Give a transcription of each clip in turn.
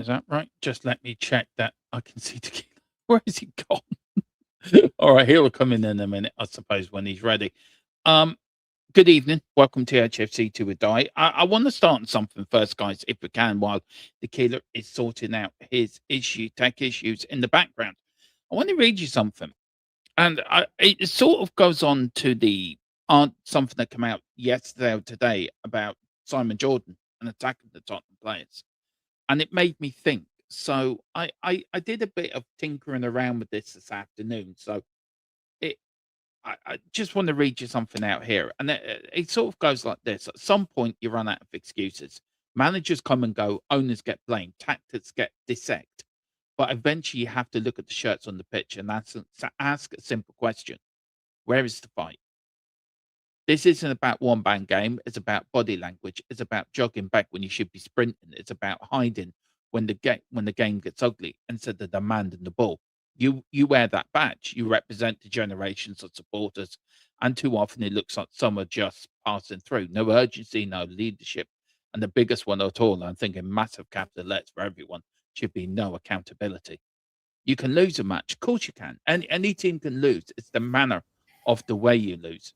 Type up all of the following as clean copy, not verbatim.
that right? Just let me check that I can see tequila. Where is he gone? All right, he'll come in a minute, I suppose, when he's ready. Good evening. Welcome to HFC to a Die. I want to start on something first, guys, if we can, while tequila is sorting out his tech issues in the background. I want to read you something. And it sort of goes on to the something that came out yesterday or today about Simon Jordan and attacking the Tottenham players. And it made me think. So I did a bit of tinkering around with this afternoon. So I just want to read you something out here. And it sort of goes like this. At some point, you run out of excuses. Managers come and go. Owners get blamed. Tactics get dissected. But eventually, you have to look at the shirts on the pitch and ask a simple question. Where is the fight? This isn't about one-man game. It's about body language. It's about jogging back when you should be sprinting. It's about hiding when the game gets ugly instead of demanding the ball. You wear that badge. You represent the generations of supporters, and too often it looks like some are just passing through. No urgency, no leadership, and the biggest one at all, I'm thinking massive capital letters for everyone, should be no accountability. You can lose a match, of course you can. Any team can lose. It's the manner of the way you lose.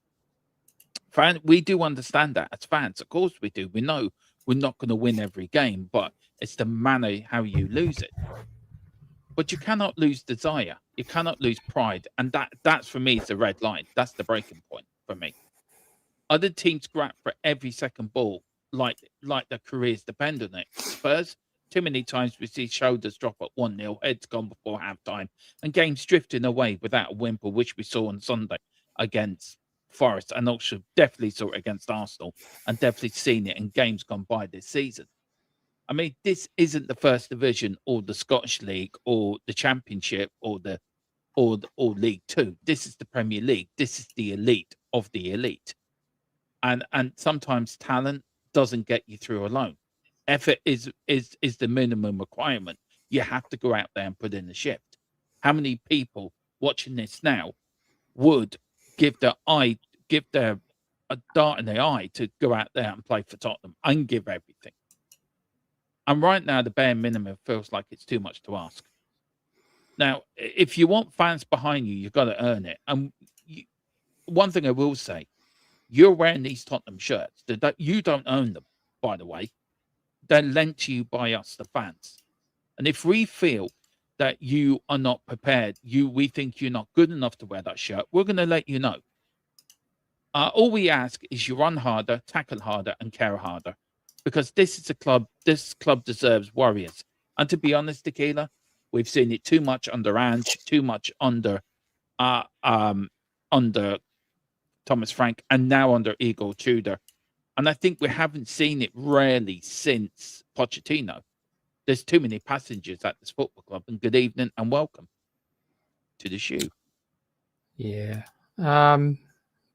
We do understand that as fans, of course we do. We know we're not going to win every game, but it's the manner how you lose it. But you cannot lose desire. You cannot lose pride. And that's for me, is the red line. That's the breaking point for me. Other teams scrap for every second ball like their careers depend on it. Spurs, too many times we see shoulders drop at 1-0, heads gone before halftime, and games drifting away without a whimper, which we saw on Sunday against Forest, and also definitely saw it against Arsenal, and definitely seen it in games gone by this season. I mean, this isn't the First Division or the Scottish League or the Championship or League Two. This is the Premier League. This is the elite of the elite. And sometimes talent doesn't get you through alone. Effort is the minimum requirement. You have to go out there and put in the shift. How many people watching this now would give a dart in the eye to go out there and play for Tottenham and give everything? And right now, the bare minimum feels like it's too much to ask. Now, if you want fans behind you, you've got to earn it. And one thing I will say, you're wearing these Tottenham shirts. You don't own them, by the way. They're lent to you by us, the fans. And if we feel that you are not prepared, we think you're not good enough to wear that shirt, we're going to let you know. All we ask is you run harder, tackle harder, and care harder. Because this is a club, this club deserves warriors. And to be honest, Tequila, we've seen it too much under Ange, too much under Thomas Frank, and now under Igor Tudor. And I think we haven't seen it rarely since Pochettino. There's too many passengers at this football club. And good evening and welcome to the show. Yeah. Bear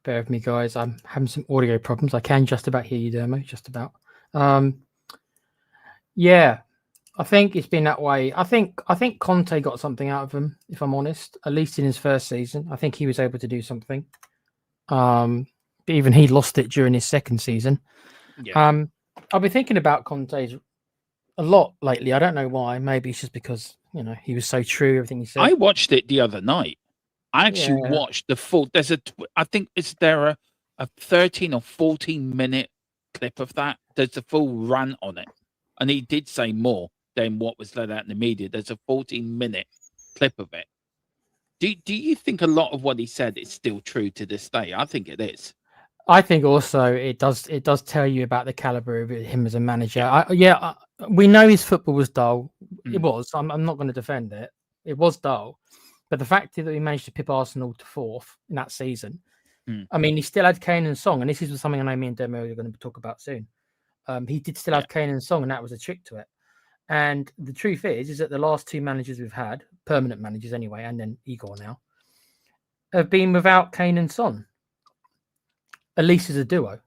with me, guys. I'm having some audio problems. I can just about hear you, Dermo. Just about. Yeah, I think it's been that way. I think Conte got something out of him, if I'm honest, at least in his first season. I think he was able to do something. But even he lost it during his second season. Yeah. I've been thinking about Conte a lot lately. I don't know why. Maybe it's just because, he was so true, everything he said. I watched it the other night. I actually watched the full. I think is there a 13 or 14 minute clip of that. There's a full run on it, and he did say more than what was let out in the media. There's a 14-minute clip of it. Do you think a lot of what he said is still true to this day? I think it is. I think also it does tell you about the caliber of him as a manager. We know his football was dull. It was. I'm not going to defend it. It was dull. But the fact that he managed to pip Arsenal to fourth in that season, I mean, he still had Kane and Song, and this is something I know me and Demo are going to talk about soon. He did still have Kane and Song, and that was a trick to it. And the truth is that the last two managers we've had, permanent managers anyway, and then Igor now, have been without Kane and Son, at least as a duo.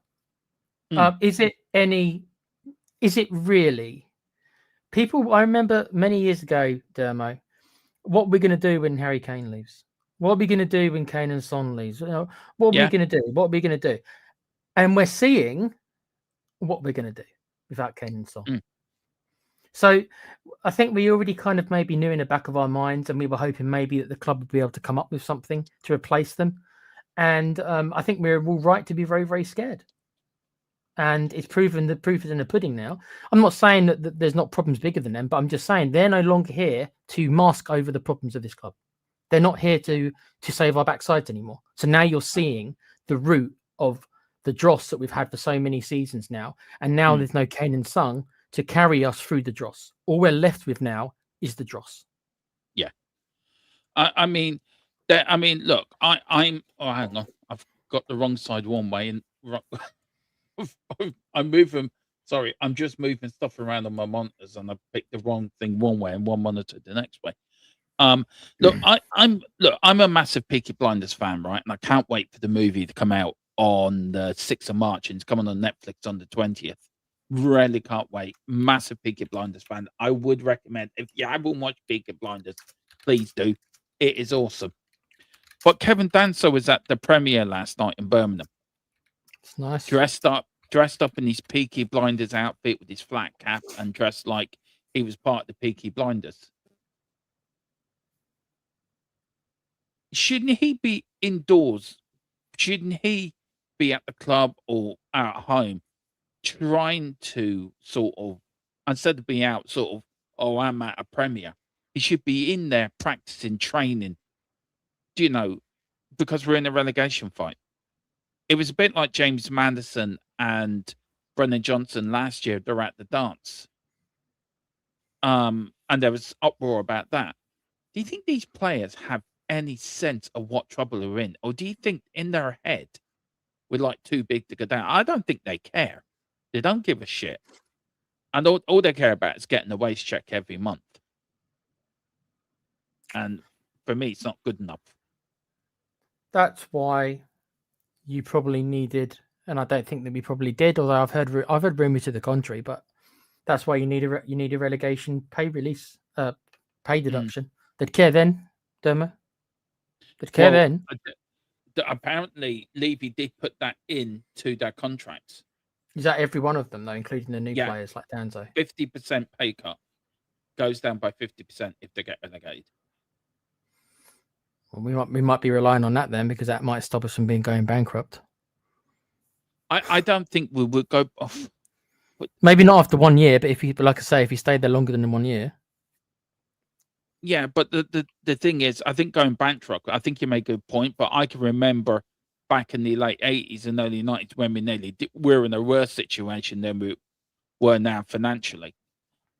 Is it really? People, I remember many years ago, Dermo, what we're going to do when Harry Kane leaves? What are we going to do when Kane and Son leaves? What are we going to do? What are we going to do? And we're seeing what we're going to do without Kane and Son. So I think we already kind of maybe knew in the back of our minds, and we were hoping maybe that the club would be able to come up with something to replace them. And I think we're all right to be very, very scared. And it's proven, the proof is in the pudding now. I'm not saying that there's not problems bigger than them, but I'm just saying they're no longer here to mask over the problems of this club. They're not here to save our backsides anymore. So now you're seeing the root of the dross that we've had for so many seasons now. And now there's no Kane and Sung to carry us through the dross. All we're left with now is the dross. Yeah. I mean, look, I'm. Oh, hang on, I've got the wrong side one way, and I'm moving. Sorry, I'm just moving stuff around on my monitors, and I picked the wrong thing one way and one monitor the next way. Look, I'm a massive Peaky Blinders fan, right? And I can't wait for the movie to come out on the 6th of March, and it's coming on Netflix on the 20th. Really can't wait. Massive Peaky Blinders fan. I would recommend, if you haven't watched Peaky Blinders, please do. It is awesome. But Kevin Danso was at the premiere last night in Birmingham. It's nice. Dressed up in his Peaky Blinders outfit with his flat cap and dressed like he was part of the Peaky Blinders. Shouldn't he be indoors? Shouldn't he be at the club or at home trying to sort of, instead of being out sort of, oh, I'm at a premiere, he should be in there practicing, training, you know, because we're in a relegation fight. It was a bit like James Maddison and Brennan Johnson last year. They're at the dance. And there was uproar about that. Do you think these players have any sense of what trouble they're in? Or do you think in their head, we're like too big to go down? I don't think they care. They don't give a shit. And all they care about is getting a wage check every month. And for me, it's not good enough. That's why you probably needed, and I don't think that we probably did, although I've heard rumors to the contrary, but that's why you need a relegation pay release, pay deduction. They'd care then, Dermo. They'd care then. Apparently, Levy did put that into their contracts. Is that every one of them, though, including the new players like Danzo? 50% pay cut goes down by 50% if they get relegated. Well, we might be relying on that then, because that might stop us from going bankrupt. I don't think we would go off. Maybe not after 1 year, but like I say, if you stayed there longer than 1 year. Yeah, but the thing is, I think going bankrupt, I think you make a good point, but I can remember back in the late 80s and early 90s when we're in a worse situation than we were now financially.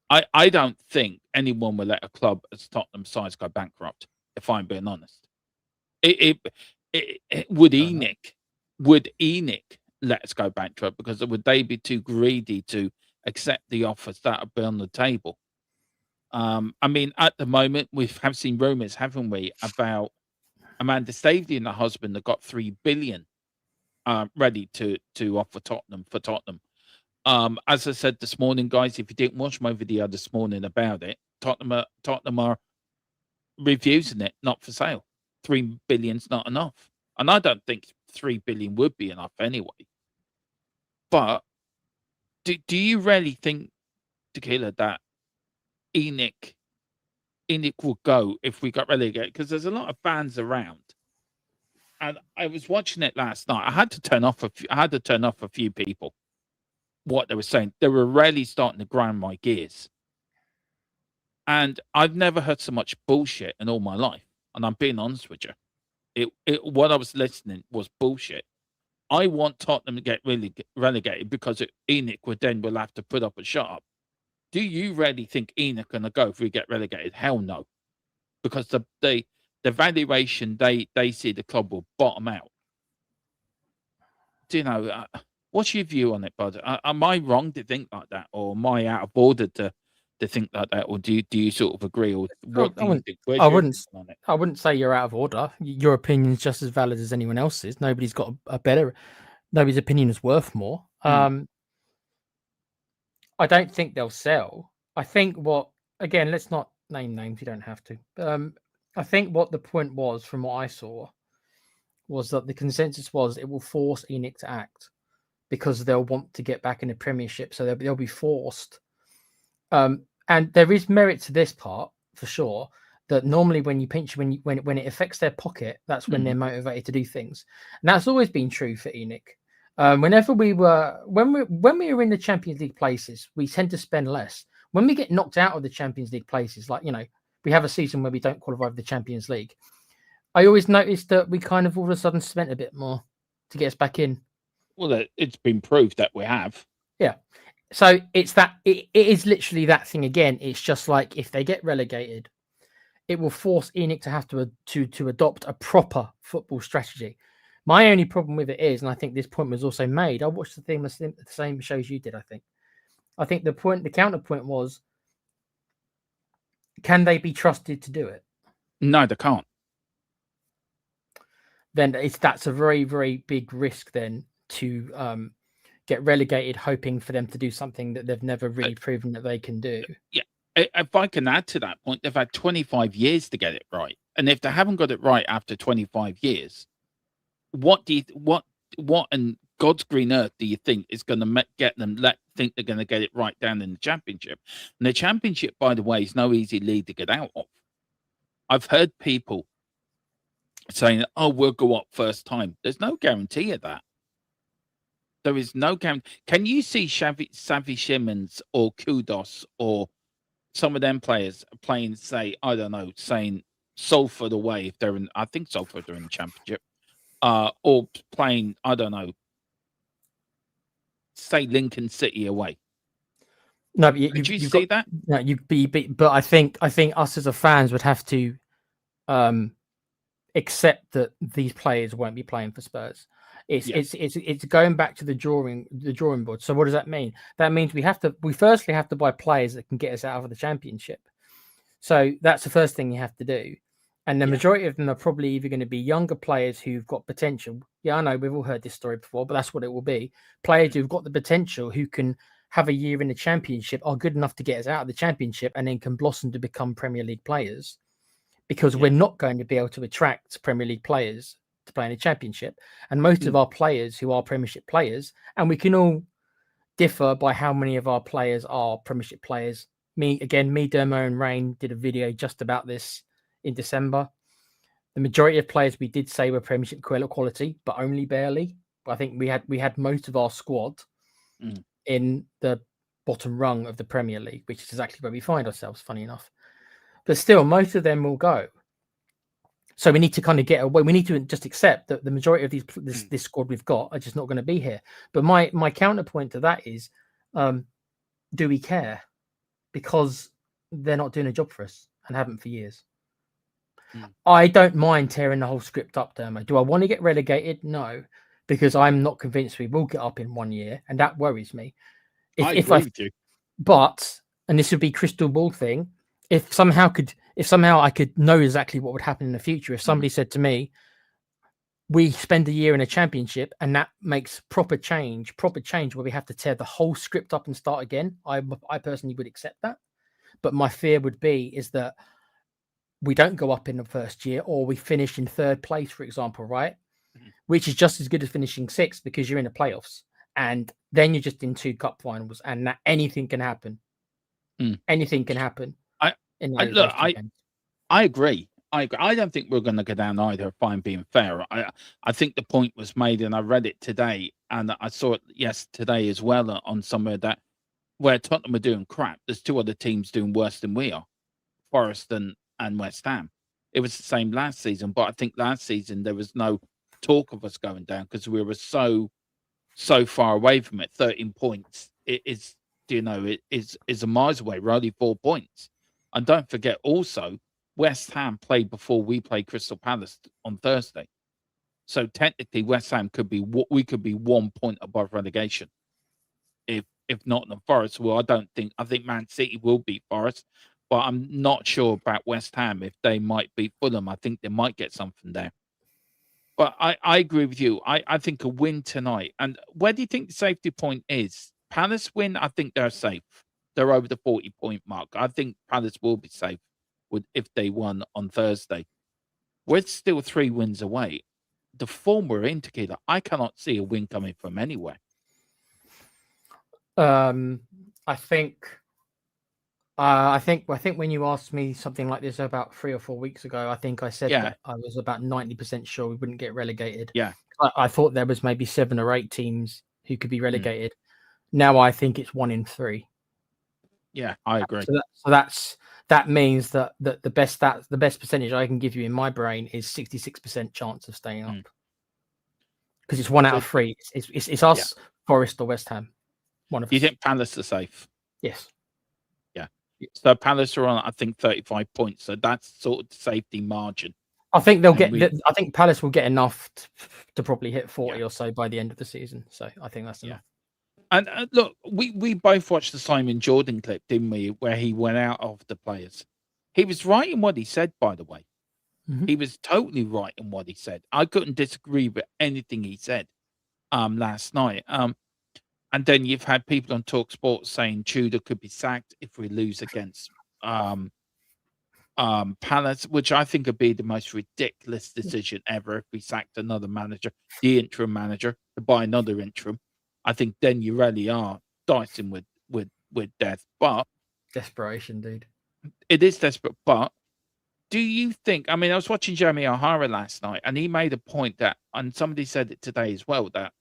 I don't think anyone will let a club as Tottenham size go bankrupt, if I'm being honest. Would ENIC let us go bankrupt, because would they be too greedy to accept the offers that have been on the table? I mean, at the moment, we have seen rumours, haven't we, about Amanda Staveley and her husband that got $3 billion ready to offer Tottenham for Tottenham. As I said this morning, guys, if you didn't watch my video this morning about it, Tottenham are refusing it, not for sale. $3 billion's not enough, and I don't think $3 billion would be enough anyway. But do you really think, Tequila, that ENIC will go if we got relegated? Because there's a lot of fans around, and I was watching it last night. I had to turn off a few people. What they were saying, they were really starting to grind my gears, and I've never heard so much bullshit in all my life. And I'm being honest with you, what I was listening was bullshit. I want Tottenham to get relegated because ENIC will have to put up a shut up. Do you really think ENIC are going to go if we get relegated? Hell no, because the valuation they see the club will bottom out. Do you know? What's your view on it, bud? Am I wrong to think like that, or am I out of order to think like that, or do you sort of agree, or what do you think? I wouldn't say you're out of order. Your opinion's just as valid as anyone else's. Nobody's got nobody's opinion is worth more. I don't think they'll sell. I think again, let's not name names. You don't have to. I think what the point was, from what I saw, was that the consensus was it will force ENIC to act, because they'll want to get back in the Premiership, so they'll be forced. And And there is merit to this part for sure. That normally when you pinch when it affects their pocket, that's when they're motivated to do things. And that's always been true for ENIC. Whenever we were when we were in the Champions League places, we tend to spend less. When we get knocked out of the Champions League places, like we have a season where we don't qualify for the Champions League, I always noticed that we kind of all of a sudden spent a bit more to get us back in. Well, it's been proved that we have. Yeah. So it's that it is literally that thing again. It's just like if they get relegated, it will force ENIC to have to adopt a proper football strategy. My only problem with it is, and I think this point was also made, I watched the thing the same shows you did, I think the counterpoint was, can they be trusted to do it? No, they can't. Then that's a very, very big risk then to get relegated, hoping for them to do something that they've never really proven that they can do. Yeah. If I can add to that point, they've had 25 years to get it right. And if they haven't got it right after 25 years, what in God's green earth do you think is going to get them think they're going to get it right down in the Championship? And the Championship, by the way, is no easy league to get out of. I've heard people saying, "Oh, we'll go up first time." There's no guarantee of that. There is no guarantee. Can you see Xavi Simons or Kudos or some of them players playing, say, I don't know, saying Salford away if they're in, I think Salford are in the Championship, or playing, I don't know, say Lincoln City away? No, but Did you see that? No, but I think us as a fans would have to accept that these players won't be playing for Spurs. It's going back to the drawing board. So what does that mean? That means we firstly have to buy players that can get us out of the Championship. So that's the first thing you have to do. And the majority of them are probably either going to be younger players who've got potential. Yeah, I know we've all heard this story before, but that's what it will be. Players who've got the potential, who can have a year in the Championship, are good enough to get us out of the Championship and then can blossom to become Premier League players. Because we're not going to be able to attract Premier League players to play in the Championship. And most of our players who are Premiership players, and we can all differ by how many of our players are Premiership players. Me, Dermo and Rain did a video just about this in December. The majority of players we did say were Premiership quality, but only barely. But I think we had most of our squad in the bottom rung of the Premier League, which is exactly where we find ourselves, funny enough. But still, most of them will go. So we need to kind of get away. We need to just accept that the majority of this squad we've got are just not going to be here. But my counterpoint to that is, do we care? Because they're not doing a job for us and haven't for years. I don't mind tearing the whole script up, Dermo. Do I want to get relegated? No, because I'm not convinced we will get up in 1 year, and that worries me. I agree with you. But, and this would be crystal ball thing, if somehow I could know exactly what would happen in the future, if somebody said to me, we spend a year in a Championship and that makes proper change where we have to tear the whole script up and start again, I personally would accept that. But my fear would be is that we don't go up in the first year, or we finish in third place, for example, right? Which is just as good as finishing sixth, because you're in the playoffs and then you're just in 2 cup finals, and that anything can happen. Anything can happen. I agree. I don't think we're going to go down either, if I'm being fair. I think the point was made, and I read it today, and I saw it today as well on somewhere, that where Tottenham are doing crap, there's 2 other teams doing worse than we are, Forest and West Ham. It was the same last season, but I think last season there was no talk of us going down because we were so far away from it. 13 points. It is, it is a miles away. We're only 4 points. And don't forget also, West Ham played before we played Crystal Palace on Thursday. So technically West Ham could be 1 point above relegation. If not the Forest, well, I think Man City will beat Forest, but I'm not sure about West Ham. If they might beat Fulham, I think they might get something there. But I agree with you. I think a win tonight. And where do you think the safety point is? Palace win, I think they're safe. They're over the 40-point mark. I think Palace will be safe if they won on Thursday. We're still 3 wins away. The form we're in, Tequila, I cannot see a win coming from anywhere. I think I think when you asked me something like this about 3 or 4 weeks ago, I think I said Yeah, that I was about 90% sure we wouldn't get relegated. yeah, I thought there was maybe 7 or 8 teams who could be mm, relegated. Now I think it's 1 in 3. yeah. I agree. That means that the best percentage I can give you in my brain is 66% chance of staying up. Mm. Because it's 1 out So of 3. It's yeah, us, Forest or West Ham. One of do you us. think Palace are safe? Yes. Yeah. So Palace are on, I think, 35 points. So that's sort of the safety margin. I think they'll And get. I think Palace will get enough to probably hit 40 yeah, or so by the end of the season. So I think that's yeah. enough. And look, we both watched the Simon Jordan clip, didn't we? Where he went out of the players. He was right in what he said, by the way. Mhm. He was totally right in what he said. I couldn't disagree with anything he said last night. And then you've had people on Talk Sports saying Tudor could be sacked if we lose against um Palace, which I think would be the most ridiculous decision ever if we sacked another manager, the interim manager, to buy another interim. I think then you really are dicing with death. But Desperation, dude. it is desperate. But do you think? I mean, I was watching Jeremy O'Hara last night, and he made a point that, and somebody said it today as well, that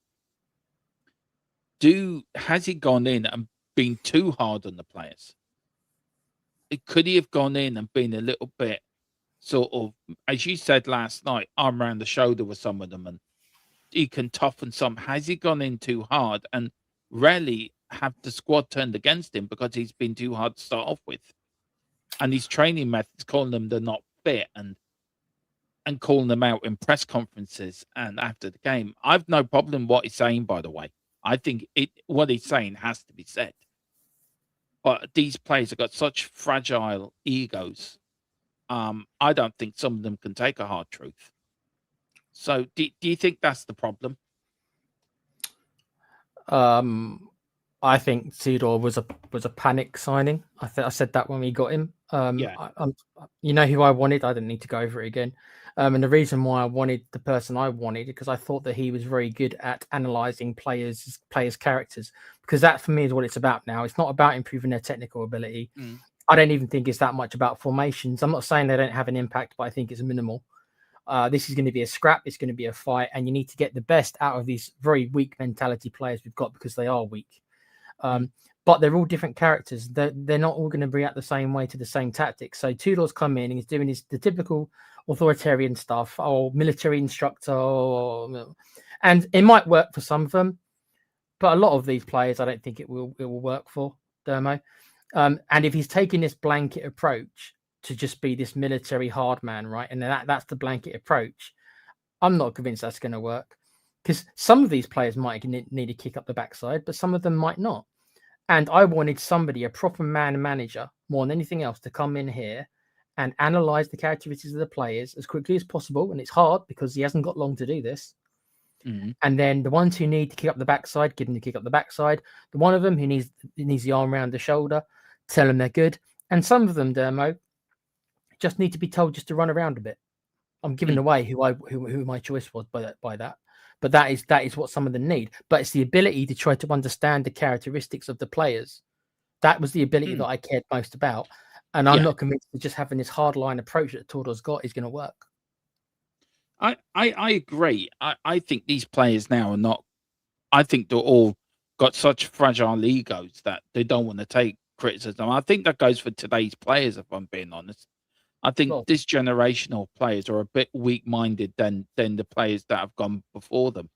has he gone in and been too hard on the players? Could he have gone in and been a little bit sort of, as you said last night, arm around the shoulder with some of them, and he can toughen some? Has he gone in too hard and rarely have the squad turned against him because he's been too hard to start off with? And his training methods, calling them they're not fit and calling them out in press conferences and after the game. I've no problem what he's saying, by the way. I think what he's saying has to be said. But these players have got such fragile egos. I don't think some of them can take a hard truth. So do you think that's the problem? I think Tudor was a panic signing. I said that when we got him. Yeah. You know who I wanted. I didn't need to go over it again. And the reason why I wanted the person I wanted because I thought that he was very good at analyzing players' characters. Because that for me is what it's about now. It's not about improving their technical ability. Mm. I don't even think it's that much about formations. I'm not saying they don't have an impact, but I think it's minimal. This is going to be a scrap. It's going to be a fight, and you need to get the best out of these very weak mentality players we've got because they are weak. But they're all different characters. They're not all going to react the same way to the same tactics. So Tudor's come in and he's doing the typical authoritarian stuff, or military instructor, and it might work for some of them, but a lot of these players, I don't think it will work for Dermo. And if he's taking this blanket approach to just be this military hard man, right, and that's the blanket approach, I'm not convinced that's going to work. Because some of these players might need to kick up the backside, but some of them might not. And I wanted somebody, a proper man manager, more than anything else, to come in here and analyze the characteristics of the players as quickly as possible. And it's hard because he hasn't got long to do this. Mm-hmm. And then the ones who need to kick up the backside, give them to kick up the backside. The one of them who needs the arm around the shoulder, tell them they're good. And some of them, Dermo, just need to be told just to run around a bit. I'm giving away who my choice was by that. But that is what some of them need. But it's the ability to try to understand the characteristics of the players. That was the ability that I cared most about. And I'm not convinced that just having this hardline approach that Tudor's got is going to work. I agree. I think these players now are not. I think they're all got such fragile egos that they don't want to take criticism. I think that goes for today's players, if I'm being honest. I think this generational players are a bit weak-minded than the players that have gone before them.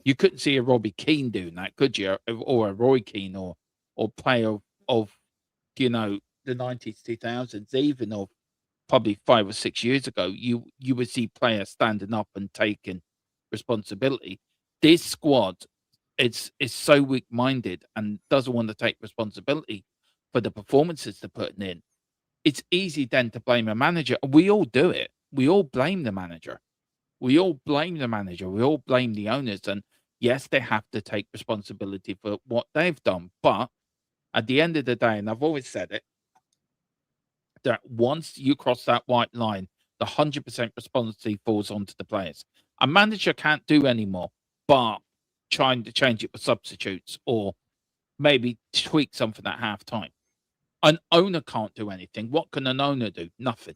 You couldn't see a Robbie Keane doing that, could you? Or a Roy Keane, or player of the 90s, 2000s, even of probably 5 or 6 years ago. You would see players standing up and taking responsibility. This squad is so weak-minded and doesn't want to take responsibility for the performances they're putting in. It's easy then to blame a manager. We all do it. We all blame the manager. We all blame the manager. We all blame the owners. And yes, they have to take responsibility for what they've done. But at the end of the day, and I've always said it, that once you cross that white line, the 100% responsibility falls onto the players. A manager can't do anymore, but trying to change it with substitutes or maybe tweak something at half time. An owner can't do anything. What can an owner do? Nothing.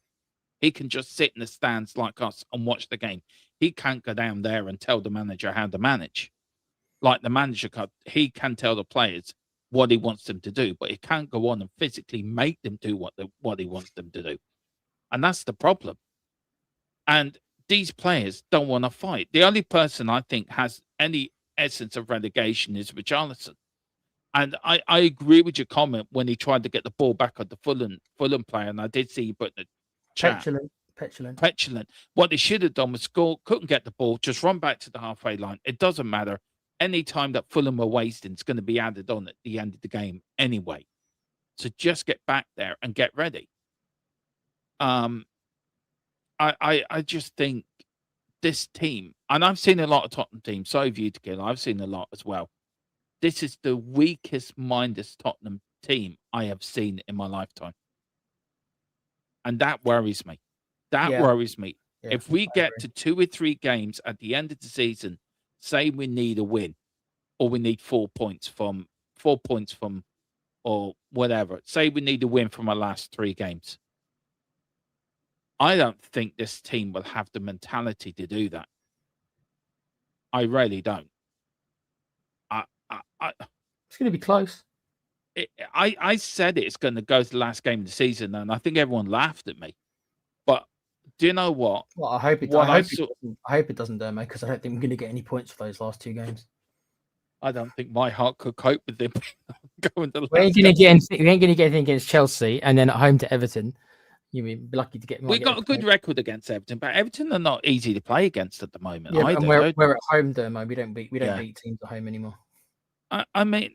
He can just sit in the stands like us and watch the game. He can't go down there and tell the manager how to manage. Like the manager he can tell the players what he wants them to do, but he can't go on and physically make them do what he wants them to do. And that's the problem. And these players don't want to fight. The only person I think has any essence of relegation is Richarlison. And I agree with your comment when he tried to get the ball back on the Fulham player, and I did see you put in the chat. Petulant. What they should have done was score, couldn't get the ball, just run back to the halfway line. It doesn't matter. Any time that Fulham are wasting, it's going to be added on at the end of the game anyway. So just get back there and get ready. I just think this team, and I've seen a lot of Tottenham teams, so have you, Tequila. I've seen a lot as well. This is the weakest minded Tottenham team I have seen in my lifetime. And that worries me. Worries me. Yeah, if we get to 2 or 3 games at the end of the season, say we need a win, or we need 4 points from, or whatever. Say we need a win from our last 3 games. I don't think this team will have the mentality to do that. I really don't. It's going to be close. I said it's going to go to the last game of the season, and I think everyone laughed at me. But do you know what? Well, I hope it doesn't, Dermo, because I don't think we're going to get any points for those last 2 games. I don't think my heart could cope with them going to. We ain't going to get anything against Chelsea, and then at home to Everton. You'd be lucky to get. We got a good record against Everton, but Everton are not easy to play against at the moment. Yeah, and we're at home, Dermo. We don't beat teams at home anymore. I mean,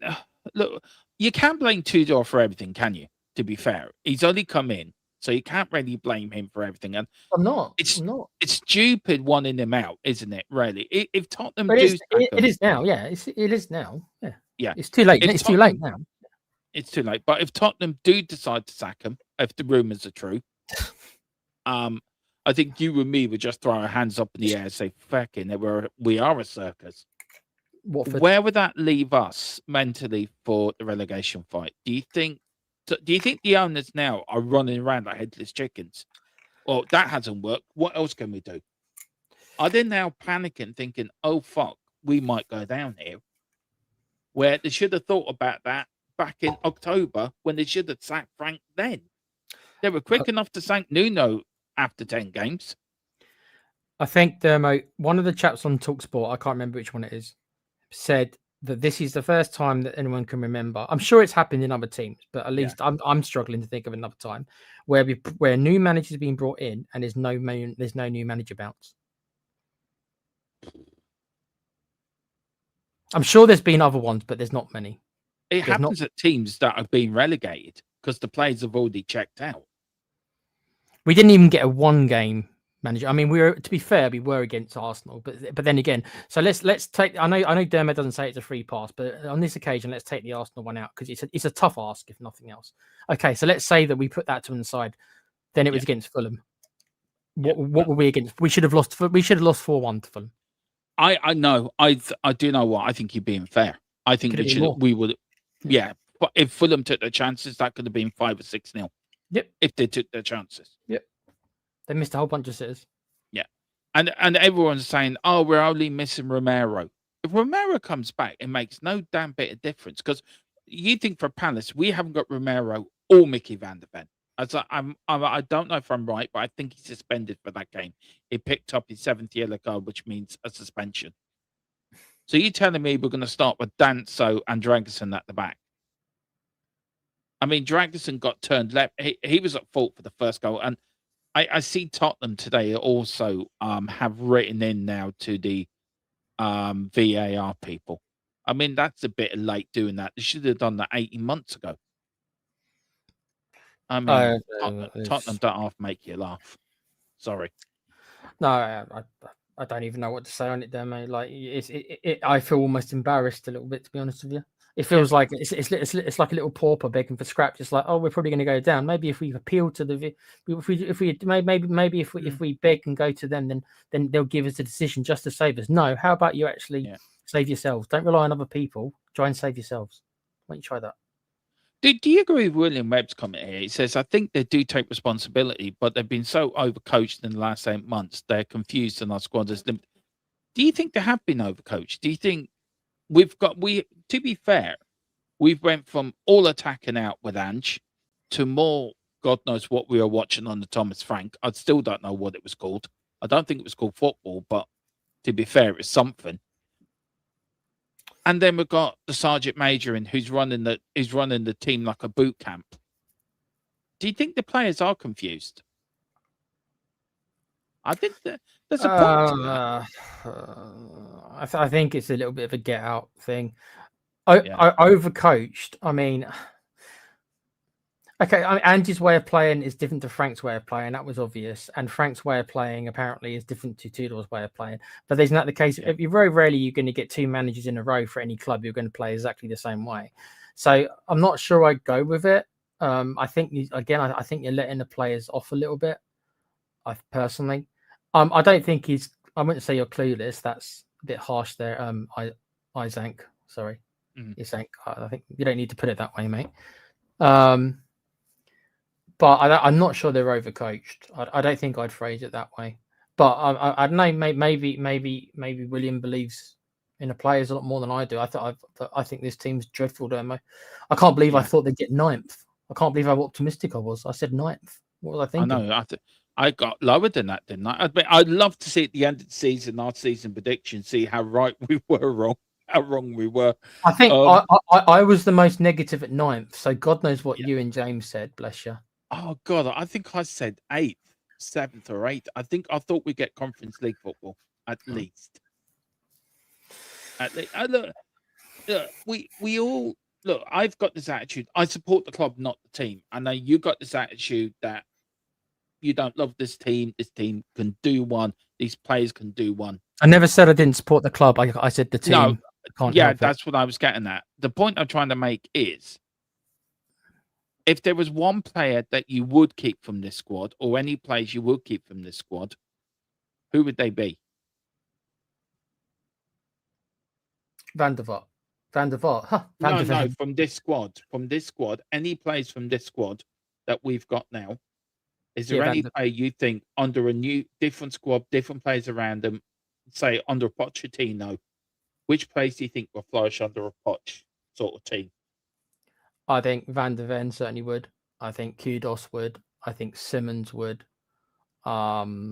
look, you can't blame Tudor for everything, can you? To be fair, he's only come in, so you can't really blame him for everything. And I'm not. It's stupid wanting him out, isn't it? Really, if Tottenham it is now. Yeah, it is now. Yeah, yeah. It's too late. It's too late now. It's too late. But if Tottenham do decide to sack him, if the rumours are true, I think you and me would just throw our hands up in the air and say, "Fucking, we are a circus." Where would that leave us mentally for the relegation fight? Do you think the owners now are running around like headless chickens? Well, that hasn't worked. What else can we do? Are they now panicking, thinking, "Oh fuck, we might go down here"? Where they should have thought about that back in October when they should have sacked Frank then. They were quick enough to sack Nuno after 10 games. I think one of the chaps on TalkSport, I can't remember which one it is, said that this is the first time that anyone can remember. I'm sure it's happened in other teams, but at least I'm struggling to think of another time where a new manager's been brought in and there's no new manager bounce. I'm sure there's been other ones, but there's not many. It happens at teams that have been relegated because the players have already checked out. We didn't even get a 1-game manager. I mean, to be fair, we were against Arsenal, but then again, so let's take. I know Dermot doesn't say it's a free pass, but on this occasion, let's take the Arsenal one out because it's a tough ask if nothing else. Okay, so let's say that we put that to one side. Then it was against Fulham. What were we against? We should have lost 4-1 to Fulham. I know. I do know what I think you're being fair. I think we would. Yeah, but if Fulham took their chances, that could have been 5 or 6-0. Yep. If they took their chances. Yep. They missed a whole bunch of sitters. Yeah. And everyone's saying, "Oh, we're only missing Romero." If Romero comes back, it makes no damn bit of difference because you think for Palace, we haven't got Romero or Mickey van der Ven. I don't know if I'm right, but I think he's suspended for that game. He picked up his 7th yellow card, which means a suspension. So you're telling me we're going to start with Danso and Dragerson at the back? I mean, Dragerson got turned left. He was at fault for the first goal. And I see Tottenham today also have written in now to the VAR people. I mean, that's a bit late doing that. They should have done that 18 months ago. I mean, Tottenham don't half make you laugh. Sorry. No, I don't even know what to say on it there, mate. Like, I feel almost embarrassed a little bit, to be honest with you. It feels like it's like a little pauper begging for scraps. It's like, oh, we're probably going to go down. Maybe if we appeal to if we beg and go to them, then they'll give us a decision just to save us. No, how about you actually save yourselves? Don't rely on other people. Try and save yourselves. Why don't you try that? Do you agree with William Webb's comment here? He says, I think they do take responsibility, but they've been so overcoached in the last 8 months, they're confused and our squad is limited. Do you think they have been overcoached? Do you think to be fair, we've went from all attacking out with Ange to more, God knows what we were watching on the Thomas Frank. I still don't know what it was called. I don't think it was called football, but to be fair, it's something. And then we've got the Sergeant Major in who's running the team like a boot camp. Do you think the players are confused? I think that there's a point to that. I think it's a little bit of a get out thing. Yeah. Overcoached. I mean, okay, Ange's way of playing is different to Frank's way of playing. That was obvious. And Frank's way of playing apparently is different to Tudor's way of playing. But isn't that the case? Yeah. Very rarely you're going to get two managers in a row for any club who're going to play exactly the same way. So I'm not sure I'd go with it. I think I think you're letting the players off a little bit. I personally, I don't think he's. I wouldn't say you're clueless. That's a bit harsh there. Isaac, sorry, Isaac. I think you don't need to put it that way, mate. But I'm not sure they're overcoached. I don't think I'd phrase it that way. But I don't know. Maybe William believes in the players a lot more than I do. I think this team's dreadful, Dermo. I can't believe I thought they'd get 9th. I can't believe how optimistic I was. I said 9th. What was I thinking? I know. I got lower than that, didn't I? I'd love to see at the end of the season, our season prediction, see how right we were wrong, how wrong we were. I think I was the most negative at 9th. So God knows what you and James said. Bless you. Oh God, I think I said 8th, 7th, or 8th. I thought we'd get Conference League football at least. Look, we all look. I've got this attitude. I support the club, not the team. I know you got this attitude that you don't love this team. This team can do one. These players can do one. I never said I didn't support the club. I said the team. No, that's what I was getting at. The point I'm trying to make is, if there was one player that you would keep from this squad, or any players you would keep from this squad, who would they be? Van der Vaart. Huh, no, from this squad, any players from this squad that we've got now, is there any player you think under a new, different squad, different players around them, say under Pochettino, which players do you think will flourish under a Poch sort of team? I think Van der Ven certainly would. I think Kudos would. I think Simmons would. Solanke?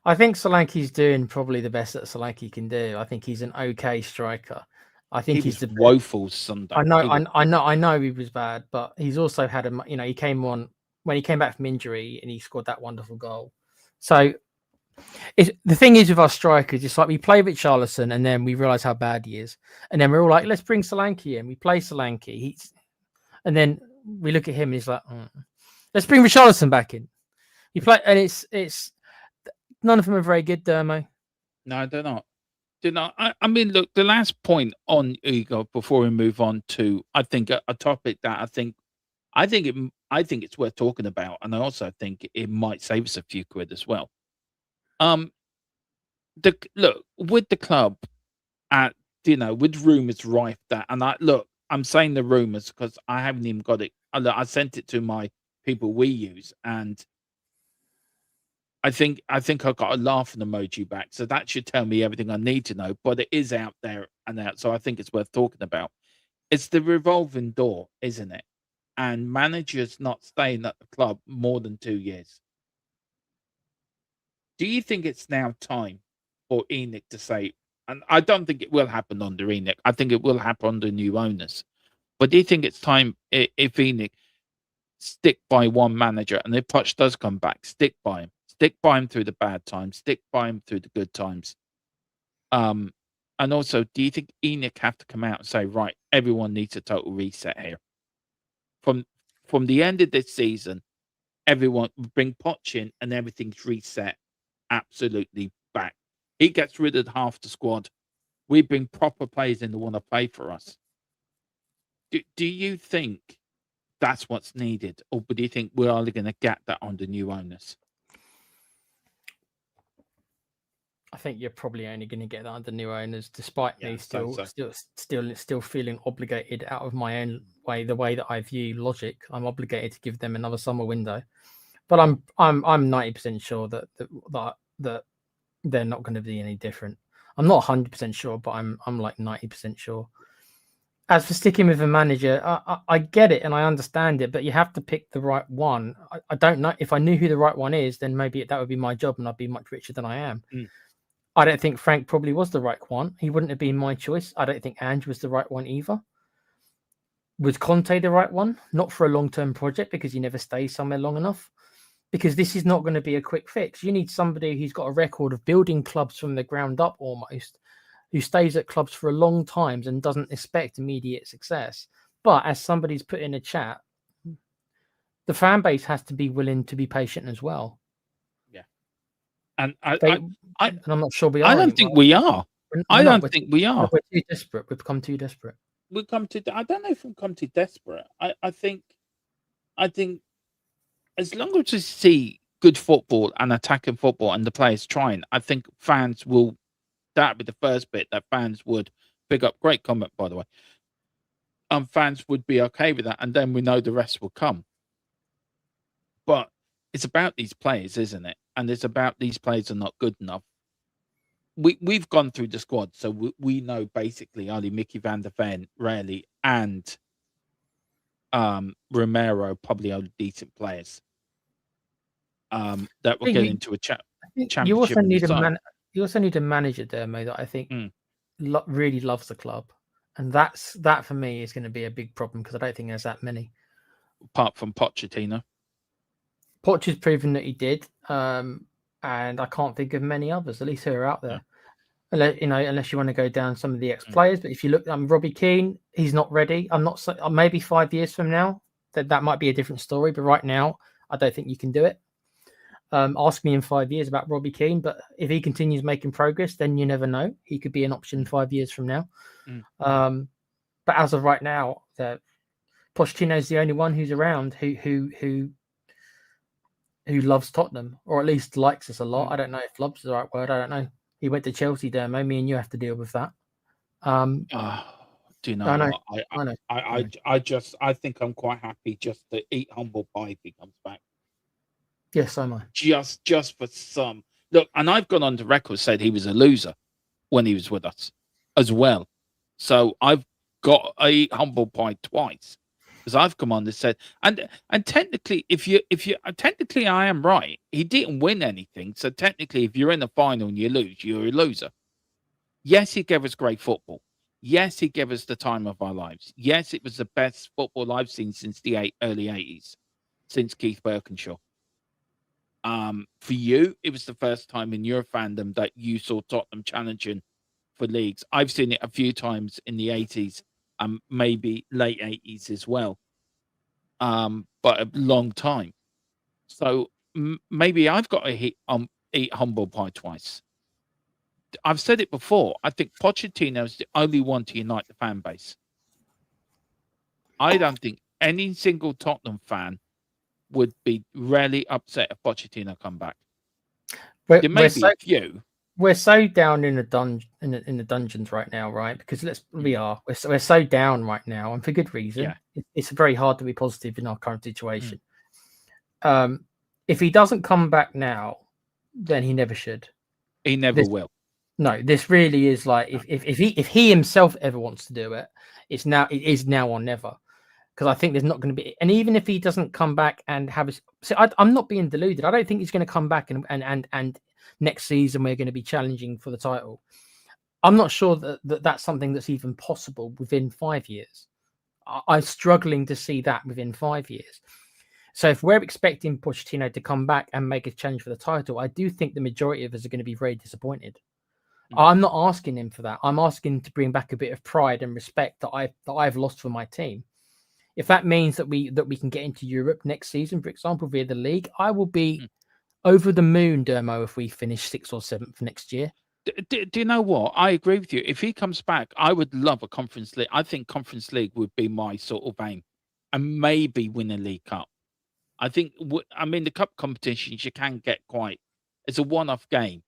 I think Solanke's doing probably the best that Solanke can do. I think he's an okay striker. I think he's the woeful Sunday. I know he was bad, but he's also had he came on when he came back from injury and he scored that wonderful goal. So the thing is with our strikers, it's like we play Richarlison and then we realize how bad he is, and then we're all like, let's bring Solanke in. We play Solanke, and then we look at him and he's like, let's bring Richarlison back in. You play, and it's none of them are very good, Dermo. No, they're not. I mean, look, the last point on Ego before we move on to, I think, a topic that I think it's worth talking about, and I also think it might save us a few quid as well. Look with the club, with rumors rife that, and I'm saying the rumors because I haven't even got it. I sent it to my people we use, and I think I got a laughing emoji back, so that should tell me everything I need to know. But it is out there and out, so I think it's worth talking about. It's the revolving door, isn't it? And managers not staying at the club more than 2 years. Do you think it's now time for ENIC to say? And I don't think it will happen under ENIC. I think it will happen under new owners. But do you think it's time if ENIC stick by one manager, and if Poch does come back, stick by him? Stick by him through the bad times. Stick by him through the good times. And also, do you think ENIC have to come out and say, right, everyone needs a total reset here? From the end of this season, everyone bring Poch in and everything's reset absolutely back. He gets rid of half the squad. We bring proper players in that want to play for us. Do you think that's what's needed? Or do you think we're only going to get that under new owners? I think you're probably only going to get that under new owners, despite me So still feeling obligated out of my own way, the way that I view Logic. I'm obligated to give them another summer window, but I'm 90% sure that they're not going to be any different. I'm not 100% sure, but I'm like 90% sure. As for sticking with a manager, I get it and I understand it, but you have to pick the right one. I don't know. If I knew who the right one is, then maybe that would be my job and I'd be much richer than I am. I don't think Frank probably was the right one. He wouldn't have been my choice. I don't think Ange was the right one either. Was Conte the right one? Not for a long-term project, because you never stay somewhere long enough. Because this is not going to be a quick fix. You need somebody who's got a record of building clubs from the ground up almost, who stays at clubs for a long time and doesn't expect immediate success. But as somebody's put in a chat, the fan base has to be willing to be patient as well. Yeah. And and I'm not sure we are. I don't think we are. I don't think we are. We're too desperate. We've become too desperate. I don't know if we've come too desperate. I think as long as we see good football and attacking football and the players trying, I think fans will. That'd be the first bit that fans would pick up. Great comment, by the way. Fans would be okay with that, and then we know the rest will come. But it's about these players, isn't it? And it's about these players are not good enough. We've gone through the squad, so we know basically only Mickey van der Ven, Rarely, and Romero probably are decent players. That will get into a championship. You also need a manager there, mate, that I think really loves the club, and that for me is going to be a big problem, because I don't think there's that many. Apart from Pochettino, Poch has proven that he did, and I can't think of many others, at least who are out there. Unless you want to go down some of the ex-players. But if you look, Robbie Keane, he's not ready. I'm not. Maybe 5 years from now, that might be a different story. But right now, I don't think you can do it. Ask me in 5 years about Robbie Keane, but if he continues making progress, then you never know. He could be an option 5 years from now. But as of right now, Pochettino is the only one who's around who loves Tottenham, or at least likes us a lot. I don't know if loves is the right word. I don't know. He went to Chelsea, Dermo. Me and you have to deal with that. Do you know what? I think I'm quite happy just to eat humble pie if he comes back. Yes, so am I. Just for some look, and I've gone on the record said he was a loser when he was with us as well. So I've got to eat humble pie twice, because I've come on and said, and technically, if you technically I am right. He didn't win anything, so technically, if you're in the final and you lose, you're a loser. Yes, he gave us great football. Yes, he gave us the time of our lives. Yes, it was the best football I've seen since the early 80s, since Keith Birkinshaw. For you, it was the first time in your fandom that you saw Tottenham challenging for leagues. I've seen it a few times in the 80s and maybe late 80s as well. But a long time. So maybe I've got to eat humble pie twice. I've said it before. I think Pochettino is the only one to unite the fan base. I don't think any single Tottenham fan would be really upset if Pochettino come back. There may be a few. We're so down in the dungeons right now, right? Because we're so down right now, and for good reason. Yeah. It's very hard to be positive in our current situation. If he doesn't come back now, then he never should. He never will. No, this really is like if he himself ever wants to do it, it is now or never. Because I think there's not going to be, and even if he doesn't come back and I'm not being deluded. I don't think he's going to come back and next season we're going to be challenging for the title. I'm not sure that that's something that's even possible within 5 years. I'm struggling to see that within 5 years. So if we're expecting Pochettino to come back and make a change for the title, I do think the majority of us are going to be very disappointed. I'm not asking him for that. I'm asking him to bring back a bit of pride and respect that I've lost for my team. If that means that we can get into Europe next season, for example, via the league, I will be over the moon, Dermo, if we finish 6th or 7th next year. Do you know what? I agree with you. If he comes back, I would love a Conference League. I think Conference League would be my sort of aim, and maybe win a League Cup. I think. The cup competitions you can get quite. It's a one-off game,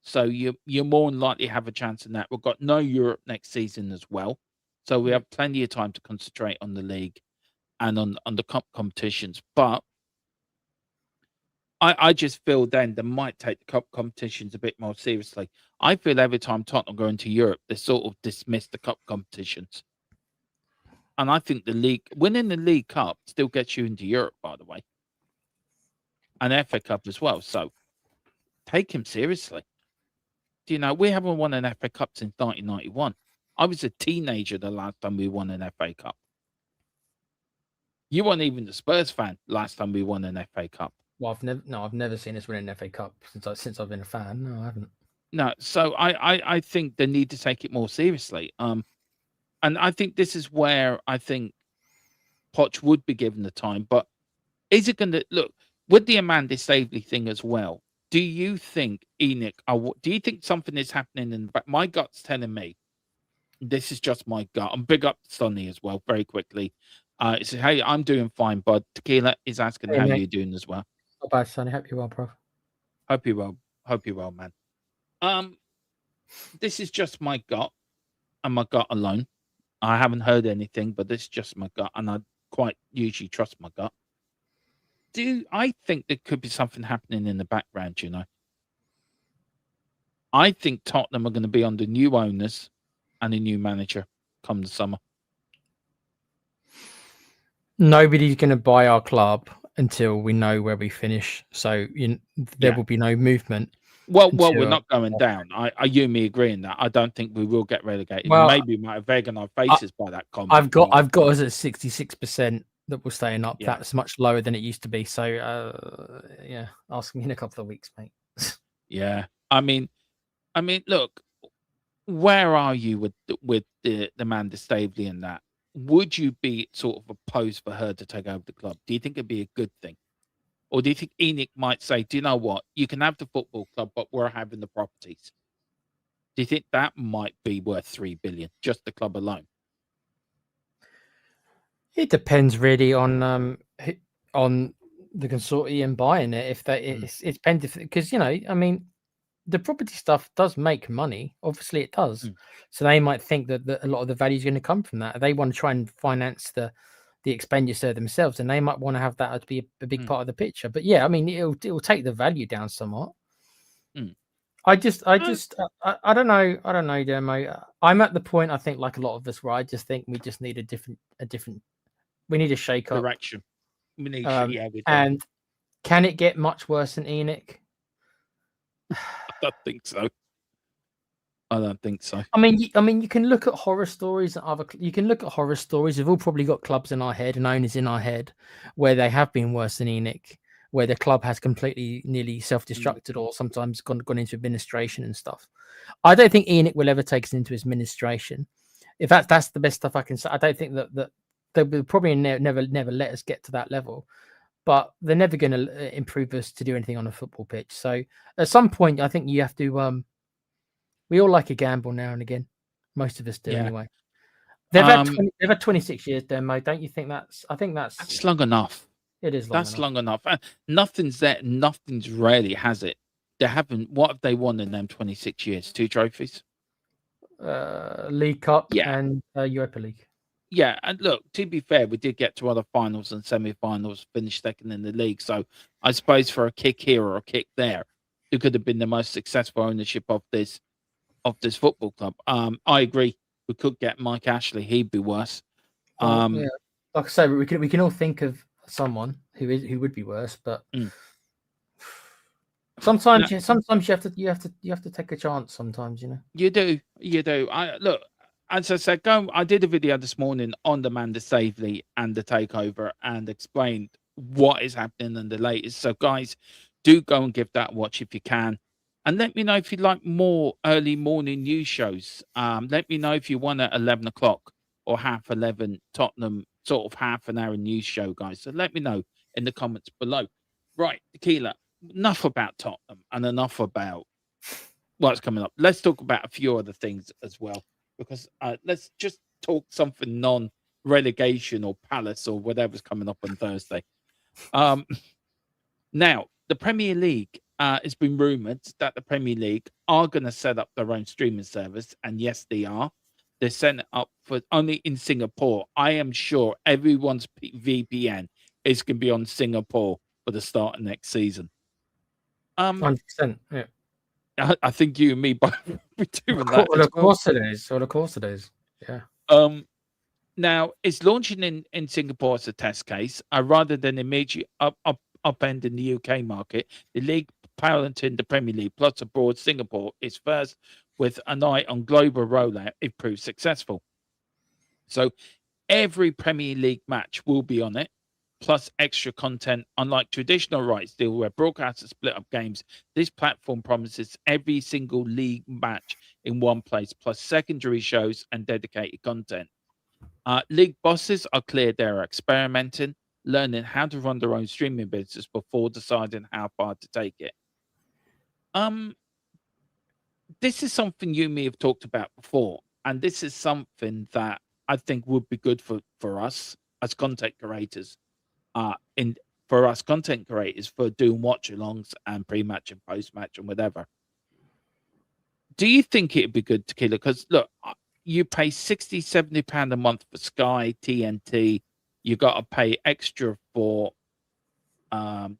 So you're more than likely have a chance in that. We've got no Europe next season as well. So we have plenty of time to concentrate on the league and on the competitions. But I just feel then they might take the cup competitions a bit more seriously. I feel every time Tottenham go into Europe, they sort of dismiss the cup competitions. And I think the league, winning the League Cup still gets you into Europe, by the way. And FA Cup as well. So take him seriously. You know, we haven't won an FA Cup since 1991. I was a teenager the last time we won an FA Cup. You weren't even a Spurs fan last time we won an FA Cup. Well, I've never seen us win an FA Cup since I've been a fan. No, I haven't. No, so I think they need to take it more seriously. And I think this is where I think Poch would be given the time. But is it going to look with the Amanda Staveley thing as well? Do you think ENIC? Do you think something is happening in the back? My gut's telling me. This is just my gut. I'm big up Sonny as well. Very quickly, he said, "Hey, I'm doing fine, bud." Tequila is asking how you're doing as well. Not bad, Sonny. Hope you're well, bro. Hope you're well. Hope you're well, man. This is just my gut and my gut alone. I haven't heard anything, but this is just my gut, and I quite usually trust my gut. I think there could be something happening in the background, you know? I think Tottenham are going to be under new owners and a new manager come the summer. Nobody's going to buy our club until we know where we finish. So there will be no movement. Well, we're not going down. You and me agreeing that. I don't think we will get relegated. Well, maybe we might have egg on our faces by that comment. I've got us at 66% that we're staying up. Yeah. That's much lower than it used to be. So ask me in a couple of weeks, mate. Yeah. I mean, look, where are you with the Amanda Staveley and that? Would you be sort of opposed for her to take over the club? Do you think it'd be a good thing? Or do you think ENIC might say, do you know what? You can have the football club, but we're having the properties. Do you think that might be worth 3 billion, just the club alone? It depends really on the consortium buying it. If they, it's depends because I mean, the property stuff does make money. Obviously, it does. So they might think that a lot of the value is going to come from that. They want to try and finance the expenditure themselves, and they might want to have that to be a big part of the picture. But yeah, I mean, it'll take the value down somewhat. I don't know, Demo. I'm at the point, I think, like a lot of us, where I just think we just need a different. We need a shake up direction. We need and can it get much worse than ENIC? I don't think so. I don't think so. I mean, you can look at horror stories and you can look at horror stories. We've all probably got clubs in our head and owners in our head where they have been worse than ENIC, where the club has completely nearly self-destructed or sometimes gone into administration and stuff. I don't think ENIC will ever take us into administration. If that's the best stuff I can say. I don't think that they will probably never let us get to that level. But they're never going to improve us to do anything on a football pitch. So at some point, I think you have to. We all like a gamble now and again. Most of us do, anyway. They've had 26 years, Demo. Don't you think that's? I think that's long enough. It is. Long enough. Nothing's there. Nothing's really has it. They haven't. What have they won in them 26 years? 2 trophies. League Cup and Europa League. Yeah, and look, to be fair, we did get to other finals and semi-finals, finished second in the league. So I suppose for a kick here or a kick there, it could have been the most successful ownership of this football club. I agree. We could get Mike Ashley; he'd be worse. Like I say, we can all think of someone who would be worse, but sometimes you have to take a chance. Sometimes you do. Look. As I said, I did a video this morning on the Amanda Staveley and the takeover and explained what is happening and the latest. So, guys, do go and give that a watch if you can. And let me know if you like more early morning news shows. Let me know if you want at 11 o'clock or 11:30 Tottenham, sort of half an hour news show, guys. So let me know in the comments below. Right, Tequila, enough about Tottenham and enough about what's coming up. Let's talk about a few other things as well. Because let's just talk something non-relegation or Palace or whatever's coming up on Thursday. Now, the Premier League it's been rumored that the Premier League are going to set up their own streaming service, and yes, they are. They're setting it up for only in Singapore. I am sure everyone's VPN is going to be on Singapore for the start of next season. 100%. Yeah. I think you and me both be doing that. Well, of course it is. Well, of course it is. Yeah. Now it's launching in Singapore as a test case, rather than immediately upend in the UK market. The league piloting the Premier League plus abroad Singapore is first, with an eye on global rollout if proved successful. So every Premier League match will be on it, plus extra content. Unlike traditional rights deal where broadcasters split up games, this platform promises every single league match in one place, plus secondary shows and dedicated content. League bosses are clear they're experimenting, learning how to run their own streaming business before deciding how far to take it. This is something you and me have talked about before, and this is something that I think would be good for us as content creators. For us content creators for doing watch-alongs and pre-match and post-match and whatever. Do you think it'd be good, Tequila? Because look, you pay £60-70 a month for Sky, TNT. You got to pay extra for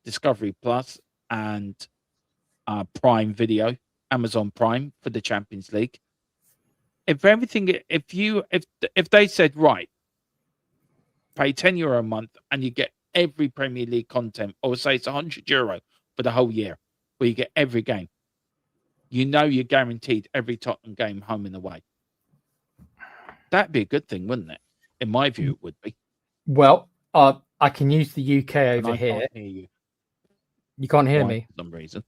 Discovery Plus and Prime Video, Amazon Prime for the Champions League. If they said, right, pay €10 a month and you get every Premier League content, or say it's €100 for the whole year, where you get every game, you're guaranteed every Tottenham game home and away. That'd be a good thing, wouldn't it? In my view, it would be. Well, I can use the UK over I here. Can't hear you. You can't hear me? For some reason.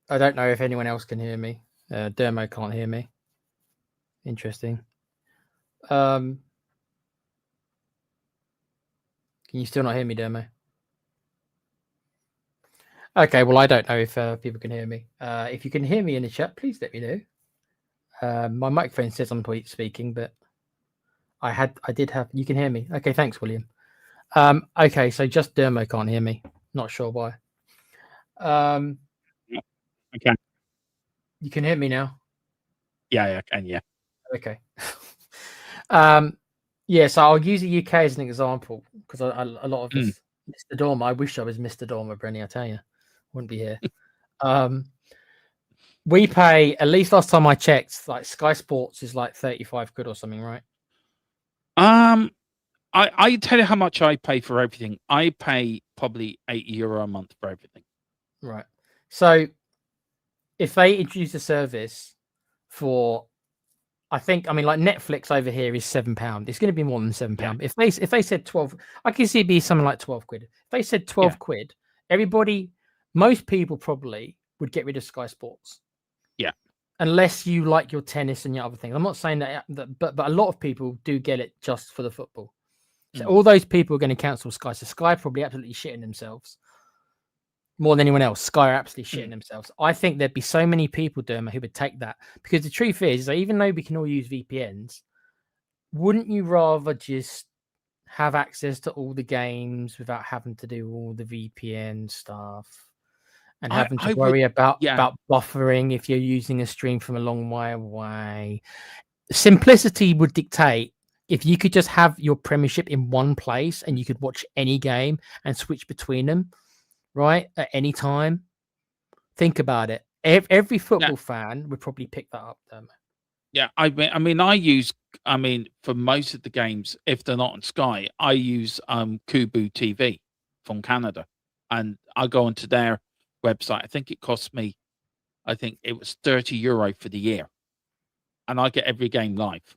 I don't know if anyone else can hear me. Dermo can't hear me. Interesting. Can you still not hear me, Dermo? Okay, well, I don't know if people can hear me. If you can hear me in the chat, please let me know. My microphone says I'm speaking, but you can hear me. Okay, thanks, William. Okay, so just Dermo can't hear me. Not sure why. Okay. You can hear me now? Yeah, I can, yeah. Okay. Yeah, so I'll use the UK as an example because a lot of us, Mr. Dormer, I wish I was Mr. Dormer, Brenny, I tell you. Wouldn't be here. We pay, at least last time I checked, like Sky Sports is like 35 quid or something, right? I tell you how much I pay for everything. I pay probably €8 a month for everything. Right. So if they introduce a service for, like Netflix over here is £7. It's going to be more than £7. Yeah. If they said 12, I can see it be something like 12 quid. If they said 12 quid, most people probably would get rid of Sky Sports. Yeah. Unless you like your tennis and your other things. I'm not saying that but a lot of people do get it just for the football. So all those people are going to cancel Sky. So Sky probably absolutely shitting themselves. More than anyone else, Sky are absolutely shitting themselves. I think there'd be so many people, Derma, who would take that. Because the truth is that even though we can all use VPNs, wouldn't you rather just have access to all the games without having to do all the VPN stuff and having to worry about buffering if you're using a stream from a long way away? Simplicity would dictate if you could just have your Premiership in one place and you could watch any game and switch between them. Right, at any time. Think about it. Every football fan would probably pick that up, though. Yeah, I use for most of the games, if they're not on Sky, I use Kubu TV from Canada, and I go onto their website. I think it cost me, it was €30 for the year, and I get every game live.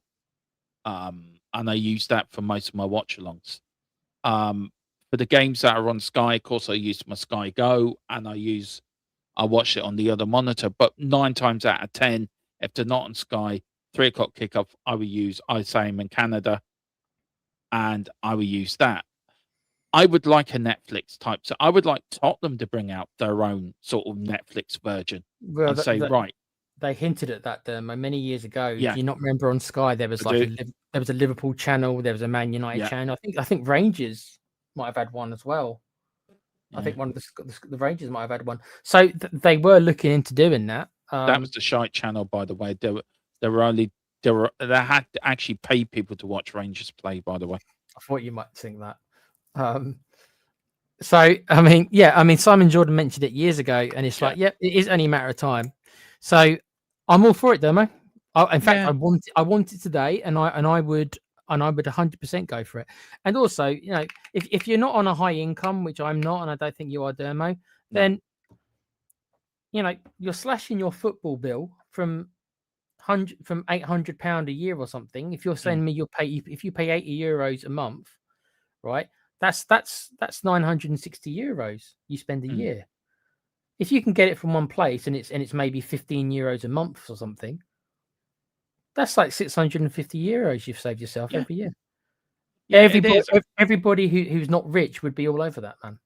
And I use that for most of my watch-alongs. For the games that are on Sky, of course, I use my Sky Go, and I watch it on the other monitor. But 9 times out of 10, if they're not on Sky, 3:00 kickoff, I will use ISAM in Canada, and I will use that. I would like a Netflix type. So I would like Tottenham to bring out their own sort of Netflix version and say, right. They hinted at that many years ago. Yeah. Do you not remember on Sky there was there was a Liverpool channel, there was a Man United channel. I think Rangers might have had one as well. I think one of the Rangers might have had one. So they were looking into doing that. That was the shite channel, by the way. They had to actually pay people to watch Rangers play, by the way. I thought you might think that. So I mean, Simon Jordan mentioned it years ago, and it's like, it is only a matter of time. So I'm all for it, Demo. In fact, I want it today, and I would 100% go for it. And also, if you're not on a high income, which I'm not, and I don't think you are, Dermo, then you're slashing your football bill from £800 a year or something. If you're saying me if you pay €80 a month, right? That's 960 euros you spend a year. If you can get it from one place and it's maybe 15 euros a month or something, that's like 650 euros you've saved yourself every year. Everybody who's not rich would be all over that, man.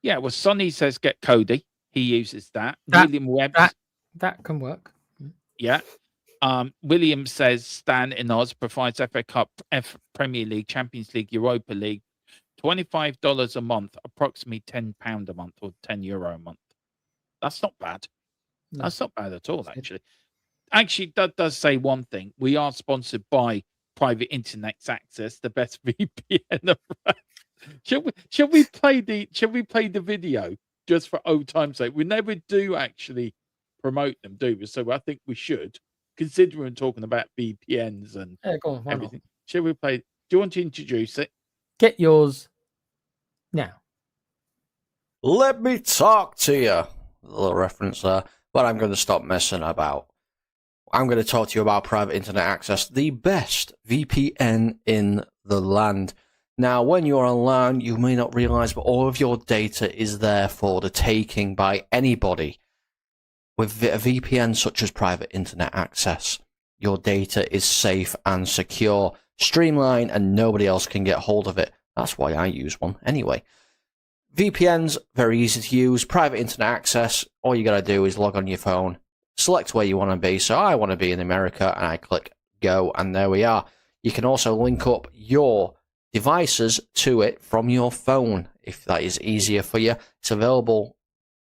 Yeah, well, Sonny says get Cody. He uses that. William Webb. That can work. Yeah. William says Stan in Oz provides FA Cup, Premier League, Champions League, Europa League, $25 a month, approximately £10 a month or €10 a month. That's not bad. No. That's not bad at all, actually. Actually, that does say one thing. We are sponsored by Private Internet Access, the best VPN around. Shall we play the video just for old time's sake? We never do actually promote them, do we? So I think we should, considering talking about VPNs and everything. Shall we play? Do you want to introduce it? Get yours now. Let me talk to you. A little reference there, but I'm going to stop messing about. I'm going to talk to you about Private Internet Access, the best VPN in the land. Now, when you're online, you may not realize, but all of your data is there for the taking by anybody. With a VPN such as Private Internet Access, your data is safe and secure, streamlined, and nobody else can get hold of it. That's why I use one anyway. VPN's very easy to use. Private Internet Access, all you got to do is log on your phone, select where you want to be. So I want to be in America, and I click go, and there we are. You can also link up your devices to it from your phone if that is easier for you. It's available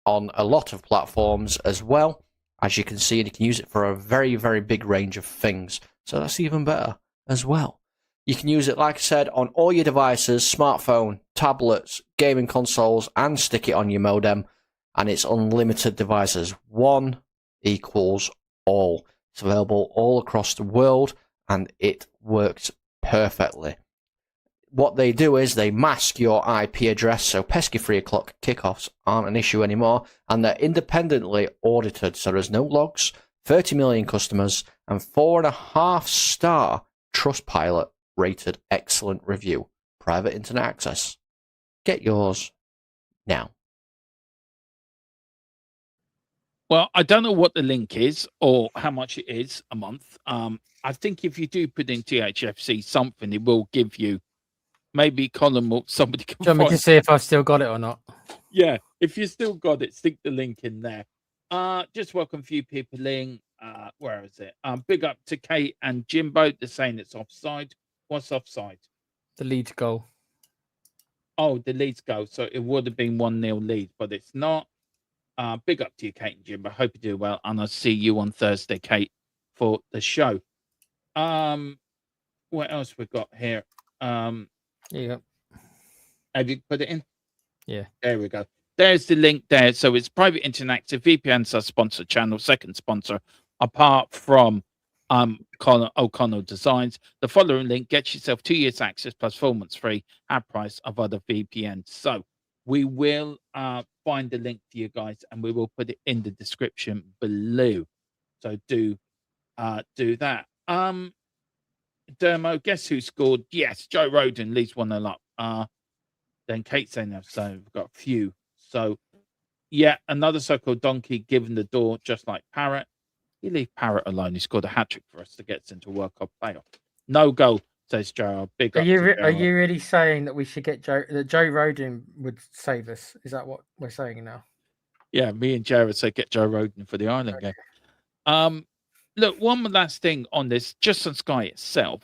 on a lot of platforms as well. As you can see, you can use it for a very, very big range of things. So that's even better as well. You can use it, like I said, on all your devices, smartphone, tablets, gaming consoles, and stick it on your modem. And it's unlimited devices. One equals all. It's available all across the world, and it works perfectly. What they do is they mask your IP address, so pesky 3 o'clock kickoffs aren't an issue anymore, and they're independently audited, so there's no logs, 30 million customers, and 4.5-star Trustpilot rated excellent review. Private Internet Access. Get yours now. Well, I don't know what the link is or how much it is a month. I think if you do put in THFC something, it will give you. Maybe Colin will. Somebody can. Do you want me to see if I've still got it or not? Yeah, if you still got it, stick the link in there. Just welcome a few people in. Where is it? Big up to Kate and Jimbo. They're saying it's offside. What's offside? The Leeds goal. Oh, the Leeds goal. So it would have been 1-0 lead, but it's not. Big up to you, Kate and Jimbo. Hope you do well, and I'll see you on Thursday, Kate, for the show. What else we got here? There you go. Have you put it in? Yeah. There we go. There's the link there. So it's Private Internet Access. VPN's our sponsor channel, second sponsor, apart from O'Connell Designs. The following link gets yourself 2 years access plus 4 months free at price of other VPNs. So we will find the link for you guys, and we will put it in the description below. So do that. Dermo, guess who scored? Yes, Joe Roden leads 1-0 up. Then Kate saying that, so we've got a few. So, yeah, another so-called donkey given the door, just like Parrott. You leave Parrott alone. He scored a hat-trick for us to get us into World Cup playoff. No goal, says Joe. Big Are up. Are you really saying that we should get that Joe Roden would save us? Is that what we're saying now? Yeah, me and Jared say get Joe Roden for the Ireland game. Look, one last thing on this, just on Sky itself.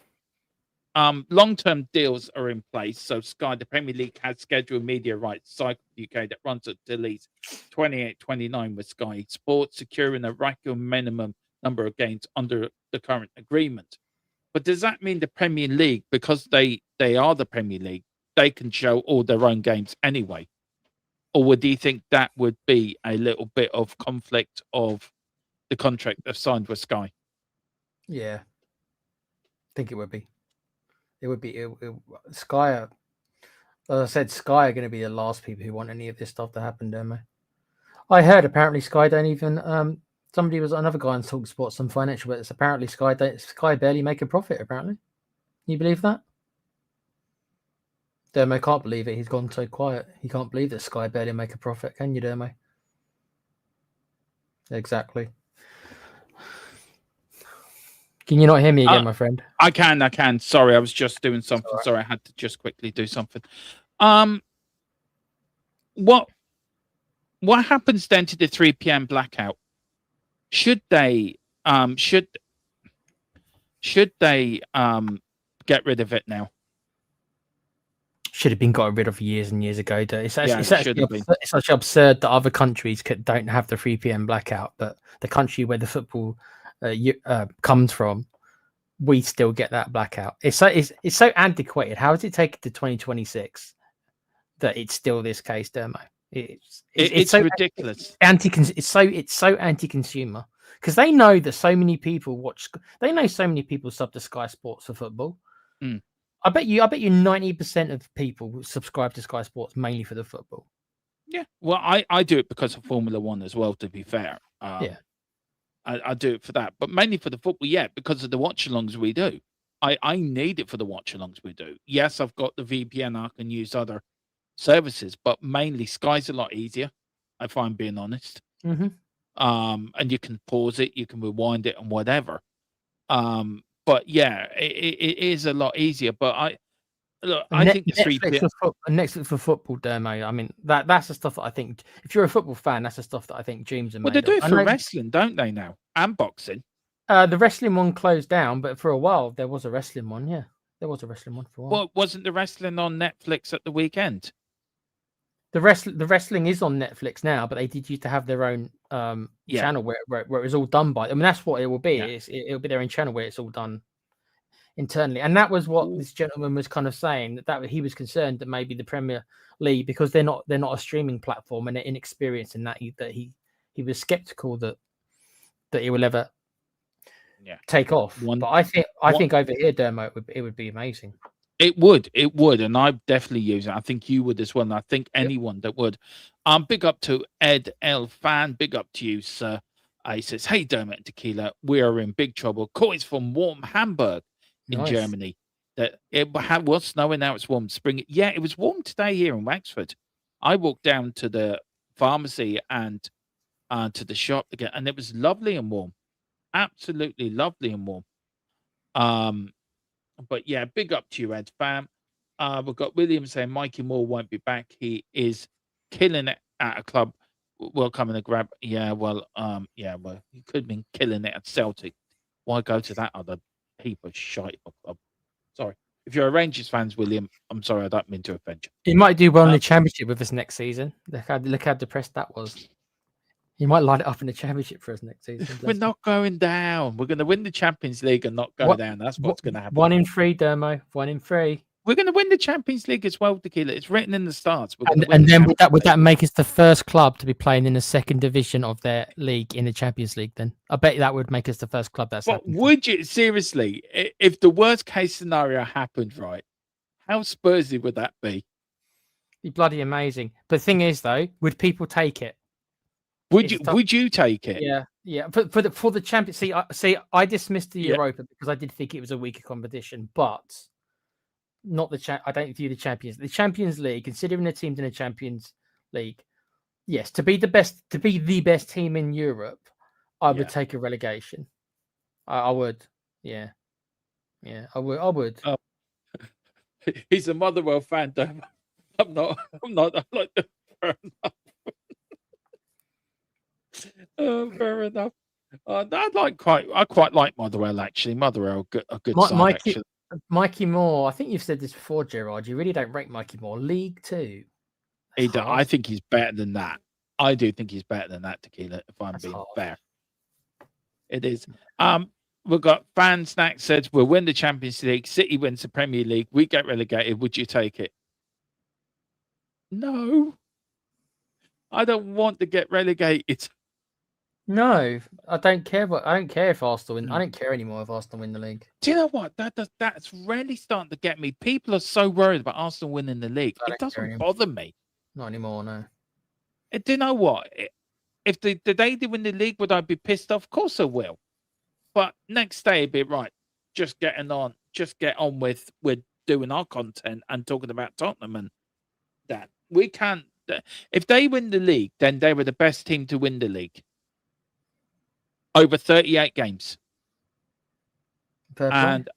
long-term deals are in place. So Sky, the Premier League, has scheduled media rights cycle UK that runs until at least 28-29 with Sky Sports, securing a record minimum number of games under the current agreement. But does that mean the Premier League, because they are the Premier League, they can show all their own games anyway? Or do you think that would be a little bit of conflict of the contract they've signed with Sky? Yeah, I think it would be. It would be Sky. As I said, Sky are going to be the last people who want any of this stuff to happen, don't they? I heard apparently Sky don't even. Another guy on Talk Sports, some financial, but it's apparently Sky barely make a profit. Apparently, you believe that? Dermo can't believe it. He's gone so quiet. He can't believe that Sky barely make a profit. Can you, Dermo? Exactly. Can you not hear me again, my friend? I can. Sorry, I was just doing something. Right. Sorry, I had to just quickly do something. What happens then to the 3 p.m. blackout? Should they get rid of it now? Should have been got rid of years and years ago. It's actually absurd that other countries don't have the 3 p.m. blackout, but the country where the football comes from, we still get that blackout. It's so antiquated. How does it take it to 2026 that it's still this case, Dermo? It's so ridiculous. It's so anti-consumer because they know that so many people watch. They know so many people sub to Sky Sports for football. Mm. I bet you 90% of people subscribe to Sky Sports mainly for the football. Yeah, well, I do it because of Formula One as well. To be fair, yeah. I do it for that, but mainly for the football, because of the watch-alongs we do. I need it for the watch-alongs we do. Yes, I've got the VPN, I can use other services, but mainly Sky's a lot easier, I find, being honest. Mm-hmm. And you can pause it, you can rewind it, and whatever. But yeah, it is a lot easier. But I think Netflix for football, Dermo. I mean, that's the stuff that I think. If you're a football fan, that's the stuff that I think dreams are made. Well, they do it for wrestling, don't they now? And boxing. The wrestling one closed down, but for a while there was a wrestling one. Yeah, there was a wrestling one for a while. Well, wasn't the wrestling on Netflix at the weekend? The wrestling is on Netflix now, but they did used to have their own channel where it was all done by. I mean, that's what it will be. Yeah. It'll be their own channel where it's all done internally, and that was what this gentleman was kind of saying, that he was concerned that maybe the Premier League, because they're not a streaming platform and they're inexperienced in that he was skeptical that it will ever take off. But I think over here, Dermo, it would be amazing. It would, and I'd definitely use it. I think you would as well, and I think anyone that would. Big up to Ed L. Fan. Big up to you, sir. He says, "Hey, Dermot and Tequila, we are in big trouble. It's from warm Hamburg in Germany. That it was snowing, now it's warm. Spring. Yeah, it was warm today here in Wexford. I walked down to the pharmacy and to the shop again, and it was lovely and warm. Absolutely lovely and warm. But yeah, big up to you, Ed Fam. We've got William saying Mikey Moore won't be back. He is killing it at a club. Will come in a grab. Yeah, well, he could have been killing it at Celtic. Why go to that other heap of shite club? Sorry. If you're a Rangers fans, William, I'm sorry, I don't mean to offend you. He might do well in the Championship with us next season. Look how depressed that was. He might line it up in the Championship for us next season. We're not going down. We're going to win the Champions League and not go down. That's what's going to happen. 1 in 3, Dermo. 1 in 3. We're going to win the Champions League as well, Tequila. It's written in the stars. And then would that make us the first club to be playing in the second division of their league in the Champions League? Then I bet that would make us the first club that's happened. Would you seriously? If the worst case scenario happened, right? How Spursy would that be? Be bloody amazing. But the thing is, though, would people take it? Would you take it? Yeah. For the Champions, see, I dismissed the Europa because I did think it was a weaker competition, but not the I don't view the Champions League, considering the teams in the Champions League. Yes, to be the best team in Europe, I would take a relegation. I would. Yeah, I would. Oh. He's a Motherwell fan, though. I'm not. I'm like the fair enough. Fair enough. I quite like Motherwell, actually. Motherwell are good side, actually. Mikey Moore. I think you've said this before, Gerard. You really don't rate Mikey Moore. League Two. I think he's better than that. I do think he's better than that, Tequila, if I'm being fair. It is. We've got Fan Snack says we'll win the Champions League. City wins the Premier League. We get relegated. Would you take it? No. I don't want to get relegated. No, I don't care. I don't care if Arsenal win. I don't care anymore if Arsenal win the league. Do you know what? That's really starting to get me. People are so worried about Arsenal winning the league. It doesn't bother me. Not anymore, no. Do you know what? If the day they win the league, would I be pissed off? Of course I will. But next day, it'd be right. Just get on with doing our content and talking about Tottenham and that. We can't. If they win the league, then they were the best team to win the league. Over 38 games. And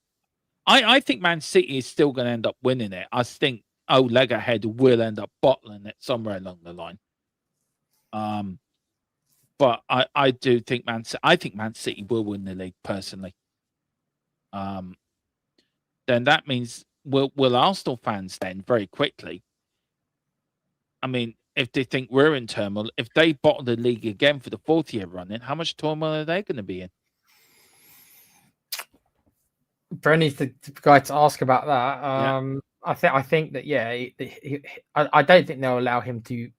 I think Man City is still going to end up winning it. I think leg ahead will end up bottling it somewhere along the line. But I do think Man City will win the league personally. Then that means will Arsenal fans then very quickly? I mean, if they think we're in turmoil, if they bottle the league again for the fourth year running, how much turmoil are they going to be in? Brenny's the guy to ask about that. I think that I don't think they'll allow him to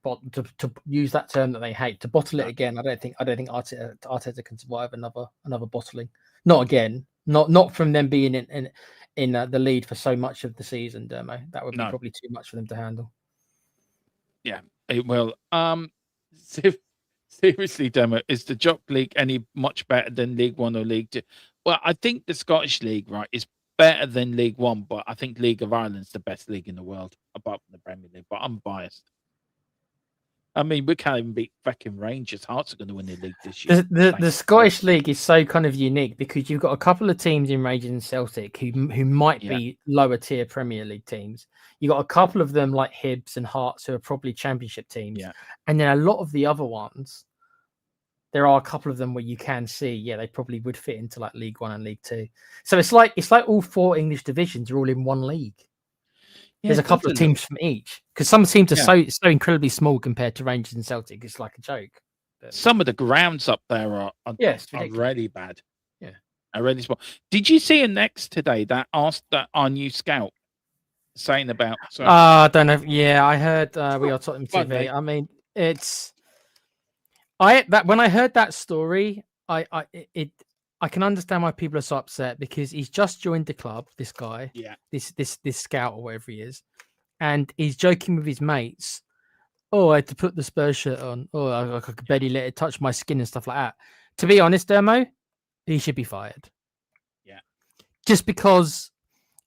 use that term that they hate to bottle it again. I don't think Arteta can survive another bottling. Not again. Not from them being in the lead for so much of the season, Dermo. That would be probably too much for them to handle. Yeah, it will. Seriously, Dermo, is the Jock League any much better than League One or League Two? Well, I think the Scottish League, right, is better than League One, but I think League of Ireland's the best league in the world, apart from the Premier League. But I'm biased. I mean, we can't even beat fucking Rangers. Hearts are going to win the league this year. The Scottish League is so kind of unique because you've got a couple of teams in Rangers and Celtic who might be lower tier Premier League teams. You got a couple of them like Hibs and Hearts who are probably Championship teams, and then a lot of the other ones. There are a couple of them where you can see, they probably would fit into like League One and League Two. So it's like all four English divisions are all in one league. There's a couple of teams from each because some teams are so incredibly small compared to Rangers and Celtic. It's like a joke. But some of the grounds up there are really bad. Yeah, are really small. Did you see a next today that asked that our new scout saying about? I don't know. Yeah, I heard we are Tottenham TV. I mean, when I heard that story, I can understand why people are so upset because he's just joined the club, this guy, this scout or whatever he is, and he's joking with his mates. Oh, I had to put the Spurs shirt on. Oh, I could barely let it touch my skin and stuff like that. To be honest, Dermo, he should be fired. Yeah. Just because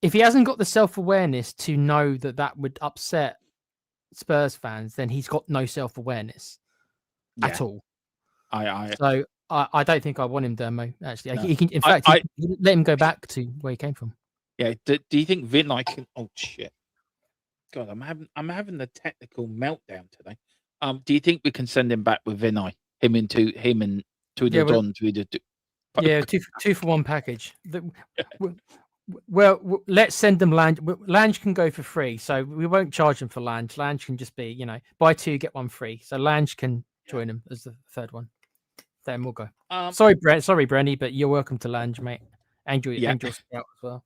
if he hasn't got the self-awareness to know that would upset Spurs fans, then he's got no self-awareness at all. I don't think I want him, Dermo. Actually, no. He can. In fact, let him go back to where he came from. Yeah. Do you think Vinay can? Oh shit! God, I'm having the technical meltdown today. Do you think we can send him back with Vinay? Him and to the Don to the. Yeah, two for one package. Well, let's send them Lange. Lange can go for free, so we won't charge him for Lange. Lange can just be, buy two get one free. So Lange can join him as the third one. Then we'll go. Sorry, Brenny, but you're welcome to Lange, mate. Angel Scout as well.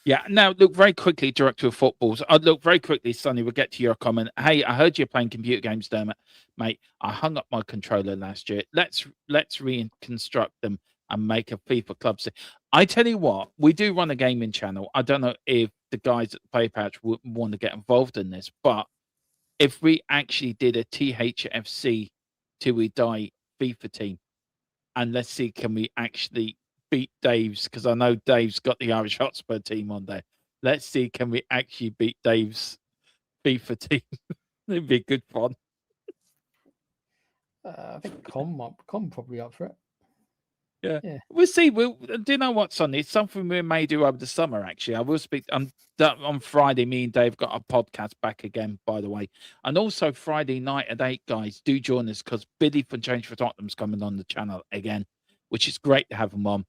Yeah. Now, look very quickly, Director of Footballs. Look very quickly, Sonny. We'll get to your comment. Hey, I heard you're playing computer games, Dermot. Mate, I hung up my controller last year. Let's reconstruct them and make a FIFA club. I tell you what, we do run a gaming channel. I don't know if the guys at the Play Patch would want to get involved in this, but if we actually did a THFC till we die FIFA team, and let's see, can we actually beat Dave's? Because I know Dave's got the Irish Hotspur team on there. Let's see, can we actually beat Dave's FIFA team? It'd be good fun. I think Com probably up for it. Yeah. We'll see. Do you know what, Sonny? It's something we may do over the summer, actually. I will speak on Friday. Me and Dave got a podcast back again, by the way. And also Friday night at 8, guys, do join us because Billy from Change for Tottenham's coming on the channel again, which is great to have him on.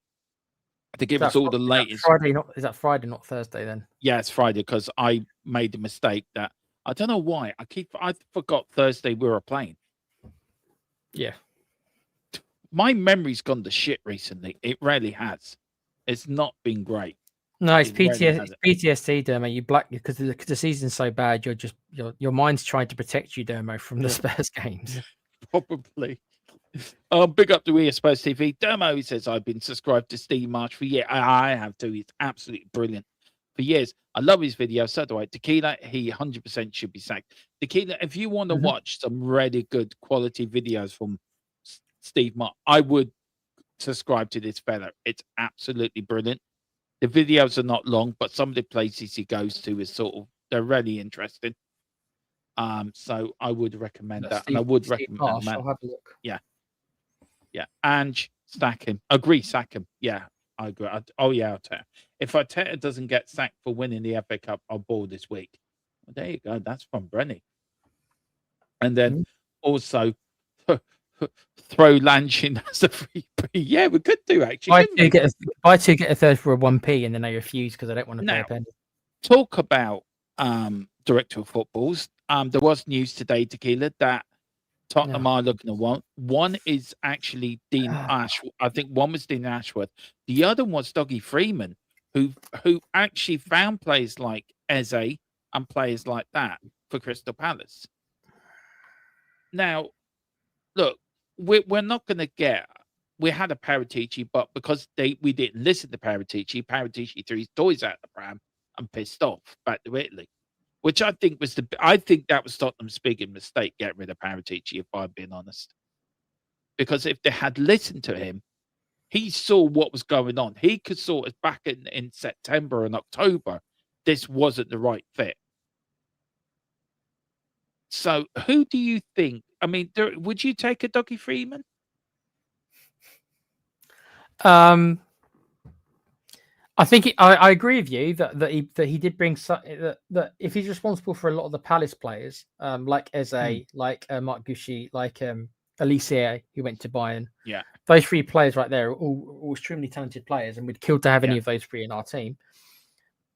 to give us all the latest. Is that Friday, not Thursday then? Yeah, it's Friday because I made the mistake that I don't know why I forgot Thursday we were playing. Yeah. My memory's gone to shit recently. It really has. It's not been great. No, it's PTSD, Dermo. You because the season's so bad. Your mind's trying to protect you, Dermo, from the Spurs games. Probably. Big up to EA Spurs TV. Dermo, he says, I've been subscribed to Steve March for years. I have too. He's absolutely brilliant. For years. I love his videos. So do I. Tequila, he 100% should be sacked. Tequila, if you want to watch some really good quality videos from Steve March, I would subscribe to this fella. It's absolutely brilliant. The videos are not long, but some of the places he goes to is they're really interesting. So I would recommend that. And I would recommend Marsh, I'll have a look. Yeah. And sack him. Agree, sack him. Yeah, I agree. I'll tell you. If Arteta doesn't get sacked for winning the FA Cup, I'll ball this week. Well, there you go. That's from Brenny. And then also throw Lanchin as a free P. Yeah, we could do actually. Buy two, get a third for a 1p, and then they refuse because I don't want to pay a penny. Talk about director of footballs. There was news today, Tequila, that Tottenham are looking at one. One is actually Dean Ashworth. I think one was Dean Ashworth. The other was Dougie Freeman, who actually found players like Eze and players like that for Crystal Palace. Now, look, we're not going to get. We had a Paratici, but because we didn't listen to Paratici threw his toys out the pram and pissed off back to Italy, which I think that was Tottenham's biggest mistake, getting rid of Paratici, if I'm being honest. Because if they had listened to him, he saw what was going on. He could sort of back in September and October, this wasn't the right fit. So who do you think? I mean, would you take a Dougie Freeman? I think I agree with you that he did bring that if he's responsible for a lot of the Palace players, like Eze, like Mark Gucci, like Alicia, who went to Bayern. Yeah, those three players right there are all extremely talented players, and we'd kill to have any of those three in our team.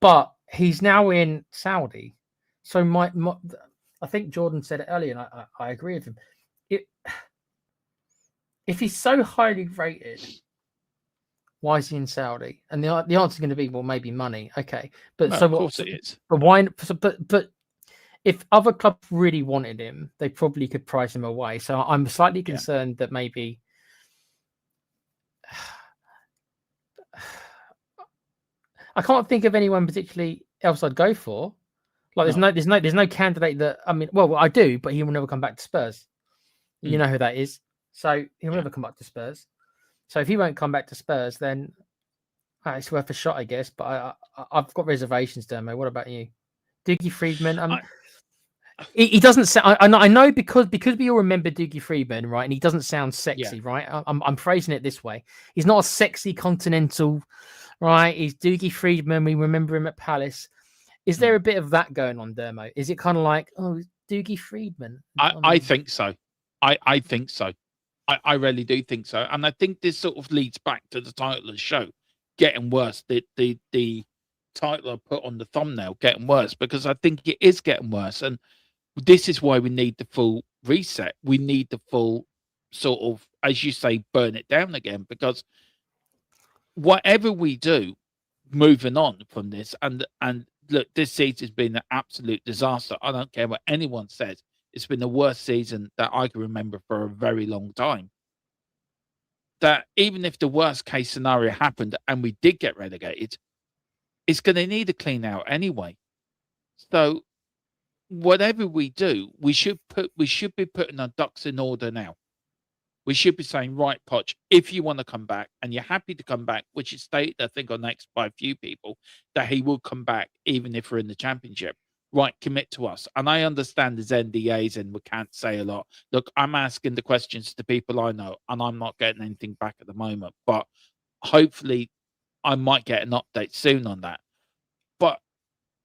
But he's now in Saudi, so I think Jordan said it earlier, and I agree with him. If he's so highly rated, why is he in Saudi? And the answer is going to be, well, maybe money. Okay, but of course it is. But why? But if other clubs really wanted him, they probably could price him away. So I'm slightly concerned that maybe. I can't think of anyone particularly else I'd go for. Like there's no candidate that I do, but he will never come back to Spurs. You know who that is. So he'll never come back to Spurs. So if he won't come back to Spurs, then it's worth a shot, I guess. But I've got reservations, Dermo. What about you? Dougie Freedman. He doesn't sound. I know because we all remember Dougie Freedman, right? And he doesn't sound sexy, right? I'm phrasing it this way. He's not a sexy continental, right? He's Dougie Freedman. We remember him at Palace. Is there a bit of that going on, Dermo? Is it kind of like, Dougie Freedman? I think so. I think so. I really do think so. And I think this sort of leads back to the title of the show, getting worse. The title I put on the thumbnail, getting worse, because I think it is getting worse. And this is why we need the full reset. We need the full sort of, as you say, burn it down again, because whatever we do, moving on from this, and look, this season's been an absolute disaster. I don't care what anyone says. It's been the worst season that I can remember for a very long time. That even if the worst case scenario happened and we did get relegated, it's going to need a clean out anyway. So whatever we do, we should be putting our ducks in order now. We should be saying, right, Poch, if you want to come back and you're happy to come back, which is stated, I think, on X by a few people, that he will come back even if we're in the Championship. Right, commit to us. And I understand there's NDAs and we can't say a lot. Look, I'm asking the questions to people I know and I'm not getting anything back at the moment. But hopefully I might get an update soon on that. But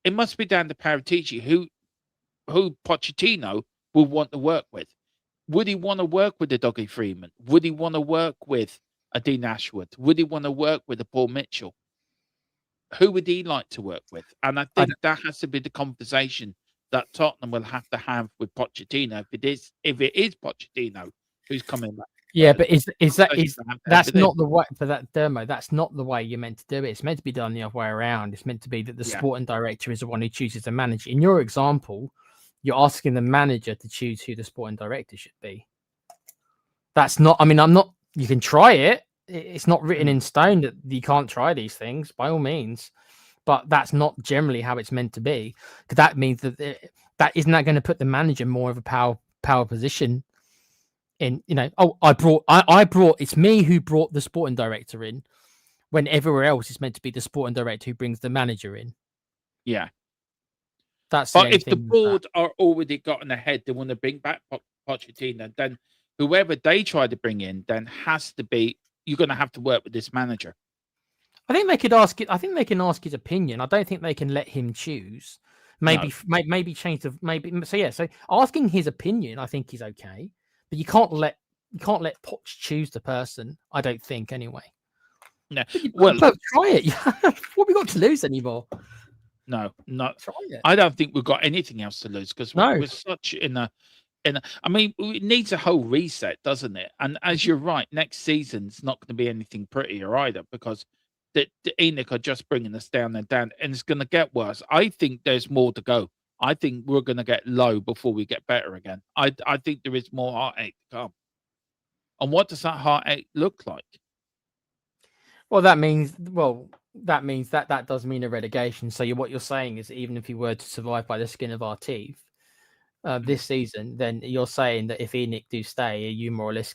it must be down to Paratici, who Pochettino will want to work with. Would he want to work with the Dougie Freeman? Would he want to work with a Dean Ashwood? Would he want to work with a Paul Mitchell? Who would he like to work with? And I think that has to be the conversation that Tottenham will have to have with Pochettino if it is Pochettino who's coming back. Yeah, but that's not the way for that Dermo. That's not the way you're meant to do it. It's meant to be done the other way around. It's meant to be that the sporting director is the one who chooses the manager. In your example, you're asking the manager to choose who the sporting director should be. That's not. I mean, I'm not. You can try it. It's not written in stone that you can't try these things by all means, but that's not generally how it's meant to be. Because that means that isn't that going to put the manager more of a power position. In I brought it's me who brought the sporting director in when everywhere else is meant to be the sporting director who brings the manager in. Yeah, that's. But if the board are already gotten ahead, they want to bring back Pochettino, then whoever they try to bring in then has to be. You're going to have to work with this manager. I think they could ask it. I think they can ask his opinion. I don't think they can let him choose. Maybe change the maybe. So yeah. So asking his opinion, I think is okay. But you can't let Poch choose the person. I don't think anyway. No, but try it. What have we got to lose anymore? No, not. Try it. I don't think we've got anything else to lose because we're such in a. I mean, it needs a whole reset, doesn't it? And as you're right, next season's not going to be anything prettier either because the ENIC are just bringing us down and down, and it's going to get worse. I think there's more to go. I think we're going to get low before we get better again. I think there is more heartache to come. And what does that heartache look like? Well, that means that does mean a relegation. So what you're saying is even if you were to survive by the skin of our teeth this season, then you're saying that if ENIC do stay, are you more or less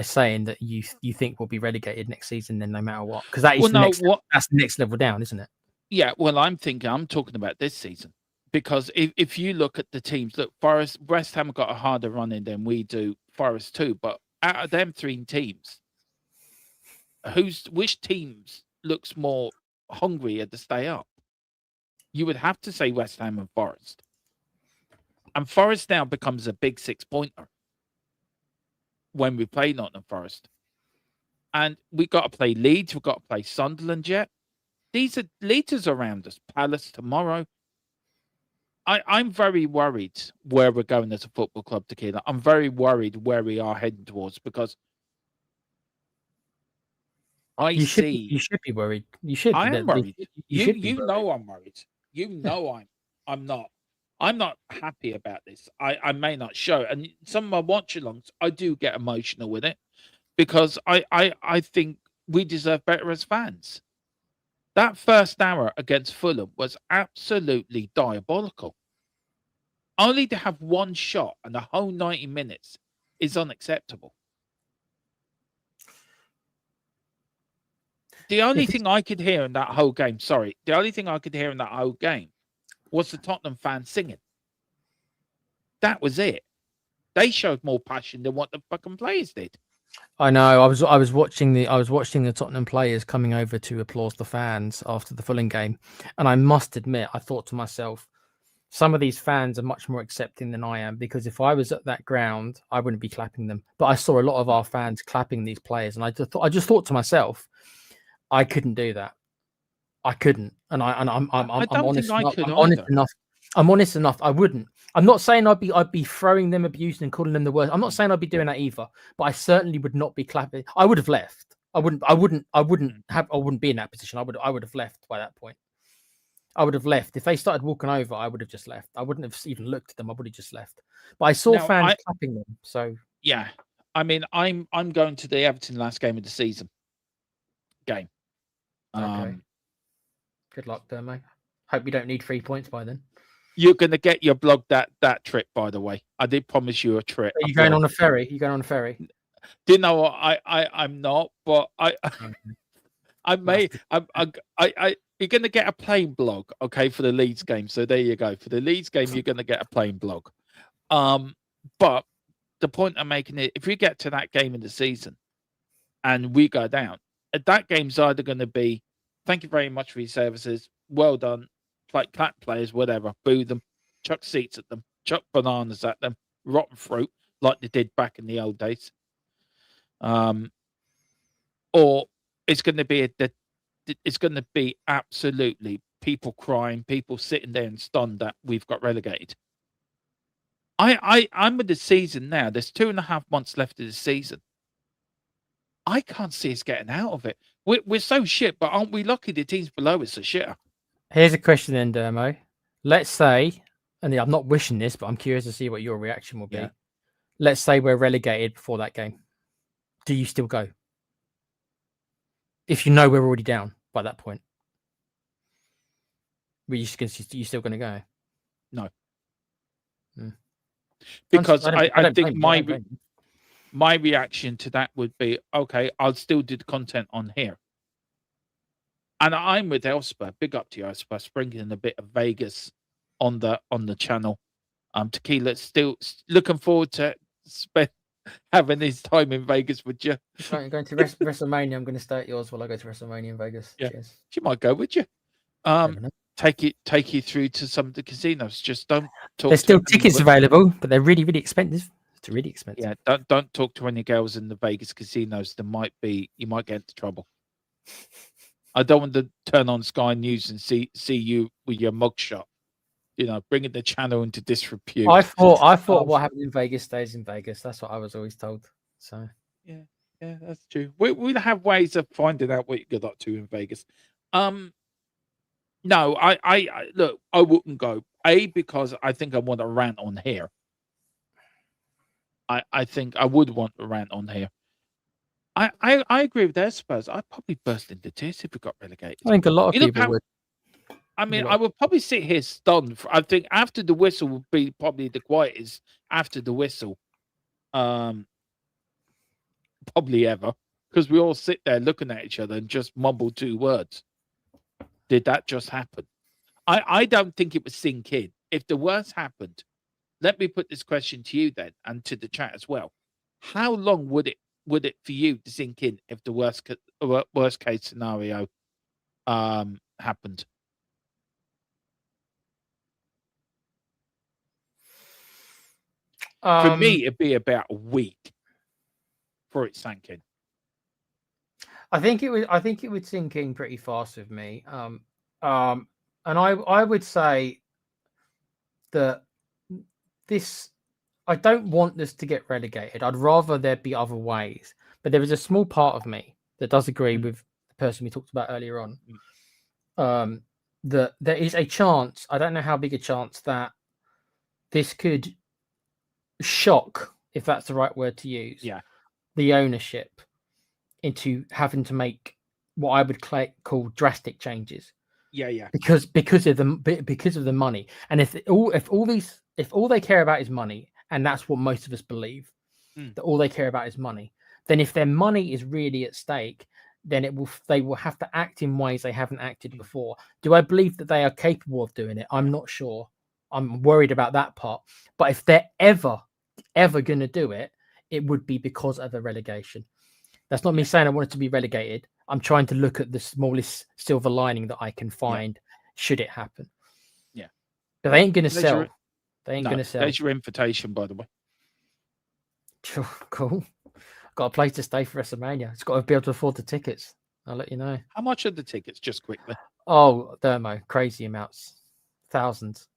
saying that you think we'll be relegated next season then no matter what? Because that's the next level down, isn't it? Yeah, well, I'm talking about this season. Because if you look at the teams, look, West Ham got a harder run in than we do, Forest too. But out of them 3 teams, which teams looks more hungrier to stay up? You would have to say West Ham and Forest. And Forest now becomes a big 6-pointer when we play Nottingham Forest. And we've got to play Leeds, we've got to play Sunderland yet. Leeds is around us. Palace tomorrow. I'm very worried where we're going as a football club, Tequila. I'm very worried where we are heading towards because you should be worried. You should. I am worried. You know I'm worried. You know I'm not. I'm not happy about this. I may not show. And some of my watch-alongs, I do get emotional with it because I think we deserve better as fans. That first hour against Fulham was absolutely diabolical. Only to have one shot and the whole 90 minutes is unacceptable. The only thing I could hear in that whole game, was the Tottenham fans singing. That was it. They showed more passion than what the fucking players did. I know. I was watching the Tottenham players coming over to applaud the fans after the Fulham game, and I must admit, I thought to myself, some of these fans are much more accepting than I am because if I was at that ground, I wouldn't be clapping them. But I saw a lot of our fans clapping these players, and I just thought to myself, I couldn't do that. I couldn't, and I'm honest enough. I'm honest enough. I wouldn't. I'm not saying I'd be throwing them abuse and calling them the worst. I'm not saying I'd be doing that either. But I certainly would not be clapping. I would have left. I wouldn't be in that position. I would have left by that point. I would have left. If they started walking over, I would have just left. I wouldn't have even looked at them. I would have just left. But I saw fans clapping them. So yeah, I mean, I'm going to the Everton last game of the season. Game. Okay. Good luck there, mate. Hope you don't need 3 points by then. You're going to get your blog that trip, by the way. I did promise you a trip. Are you going on a ferry? Do you know what? I'm not, but I may. You're going to get a plane blog, okay, for the Leeds game. So there you go. For the Leeds game, you're going to get a plane blog. But the point I'm making is, if we get to that game in the season and we go down, that game's either going to be, thank you very much for your services, well done, like clap players, whatever, boo them, chuck seats at them, chuck bananas at them, rotten fruit, like they did back in the old days. or it's going to be it's going to be absolutely people crying, people sitting there and stunned that we've got relegated. I'm with the season now. There's 2.5 months left of the season. I can't see us getting out of it. We're so shit, but aren't we lucky the teams below us are shitter? Here's a question then, Dermo. Let's say, and I'm not wishing this, but I'm curious to see what your reaction will be. Yeah. Let's say we're relegated before that game. Do you still go? If you know we're already down by that point, you still going to go? No. Hmm. Because I I don't think blame you. my reaction to that would be, okay, I'll still do the content on here. And I'm with Elspeth. Big up to you, Elspeth. Sprinkling a bit of Vegas on the channel. Tequila still looking forward to having his time in Vegas with you. Going to WrestleMania. I'm going to stay at yours while I go to WrestleMania in Vegas. Yeah. Cheers. She might go with you. Take you through to some of the casinos. Just don't talk. There's still tickets available, but they're really, really expensive. It's really expensive. Yeah, don't talk to any girls in the Vegas casinos. You might get into trouble. I don't want to turn on Sky News and see you with your mugshot. Bringing the channel into disrepute. I thought what happened in Vegas stays in Vegas. That's what I was always told. So yeah, that's true. We'll have ways of finding out what you get up to in Vegas. No, I look, I wouldn't go. Because I think I want to rant on here. I think I would want to rant on here. I agree with their Spurs. I'd probably burst into tears if we got relegated. I think a lot of people would. I mean, I would probably sit here stunned. I think after the whistle would be probably the quietest after the whistle, probably ever, because we all sit there looking at each other and just mumble 2 words. Did that just happen? I don't think it would sink in. If the worst happened, let me put this question to you then, and to the chat as well. How long would it for you to sink in if the worst case scenario happened? For me, it'd be about a week before it sank in. I think it would sink in pretty fast with me. And I would say that I don't want this to get relegated. I'd rather there be other ways. But there is a small part of me that does agree with the person we talked about earlier on. That there is a chance, I don't know how big a chance, that this could shock, if that's the right word to use, the ownership into having to make what I would call drastic changes. Because of the money. And if all they care about is money, and that's what most of us believe, that all they care about is money, then if their money is really at stake, then they will have to act in ways they haven't acted before. Do I believe that they are capable of doing it? I'm not sure. I'm worried about that part. But if they're ever going to do it, it would be because of a relegation. That's not me saying I want it to be relegated. I'm trying to look at the smallest silver lining that I can find should it happen. Yeah. But they ain't going to sell. They ain't going to sell. There's your invitation, by the way. Cool. Got a place to stay for WrestleMania. It's got to be able to afford the tickets. I'll let you know. How much are the tickets, just quickly? Oh, Dermo, crazy amounts. Thousands.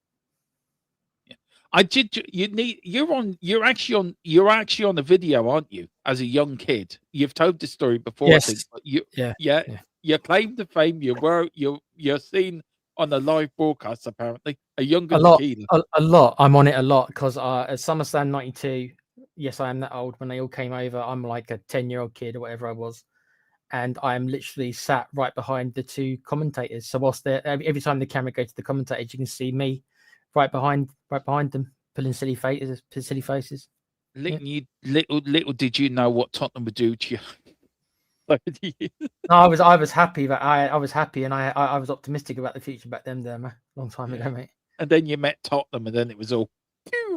You're actually on the video, aren't you? As a young kid, you've told the story before. Yes. I think. You claim the fame. You're seen on a live broadcast. Apparently, a lot. I'm on it a lot because at SummerSlam '92. Yes, I am that old. When they all came over, I'm like a 10-year-old kid or whatever I was, and I am literally sat right behind the 2 commentators. So whilst every time the camera goes to the commentators, you can see me right behind them, pulling silly faces. Little did you know what Tottenham would do to you. No, I was happy that I was happy, and I was optimistic about the future back then, there, a long time ago, mate. And then you met Tottenham, and then it was all.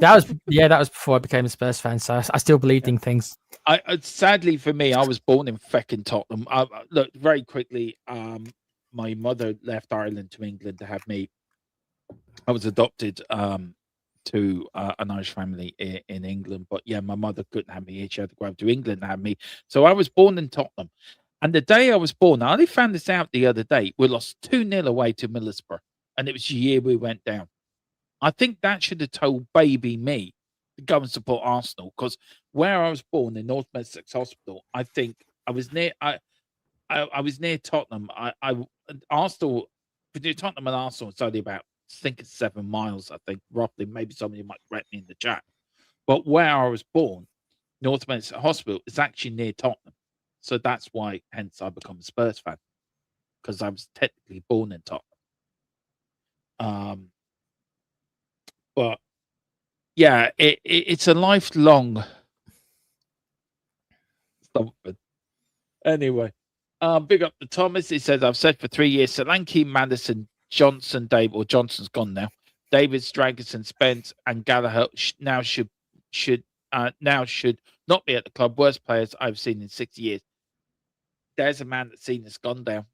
That was before I became a Spurs fan, so I still believed in things. Sadly for me, I was born in fecking Tottenham. Look, very quickly, my mother left Ireland to England to have me. I was adopted to an Irish family in England, but my mother couldn't have me here. She had to go over to England to have me. So I was born in Tottenham. And the day I was born, I only found this out the other day. We lost 2-0 away to Middlesbrough, and it was the year we went down. I think that should have told baby me to go and support Arsenal, because where I was born in North Middlesex Hospital, I think I was near. I was near Tottenham. Arsenal, between Tottenham and Arsenal, it's only about, I think it's 7 miles. I think roughly. Maybe somebody might correct me in the chat. But where I was born, North Middlesex Hospital, is actually near Tottenham. So that's why, hence, I become a Spurs fan, because I was technically born in Tottenham. But yeah, it's a lifelong something. Anyway, big up to Thomas. He says, I've said for 3 years, Solanke, Madison, Johnson, Dave, or Johnson's gone now. Davids, Dragerson, Spence, and Gallagher now should not be at the club. Worst players I've seen in 6 years. There's a man that's seen us gone down.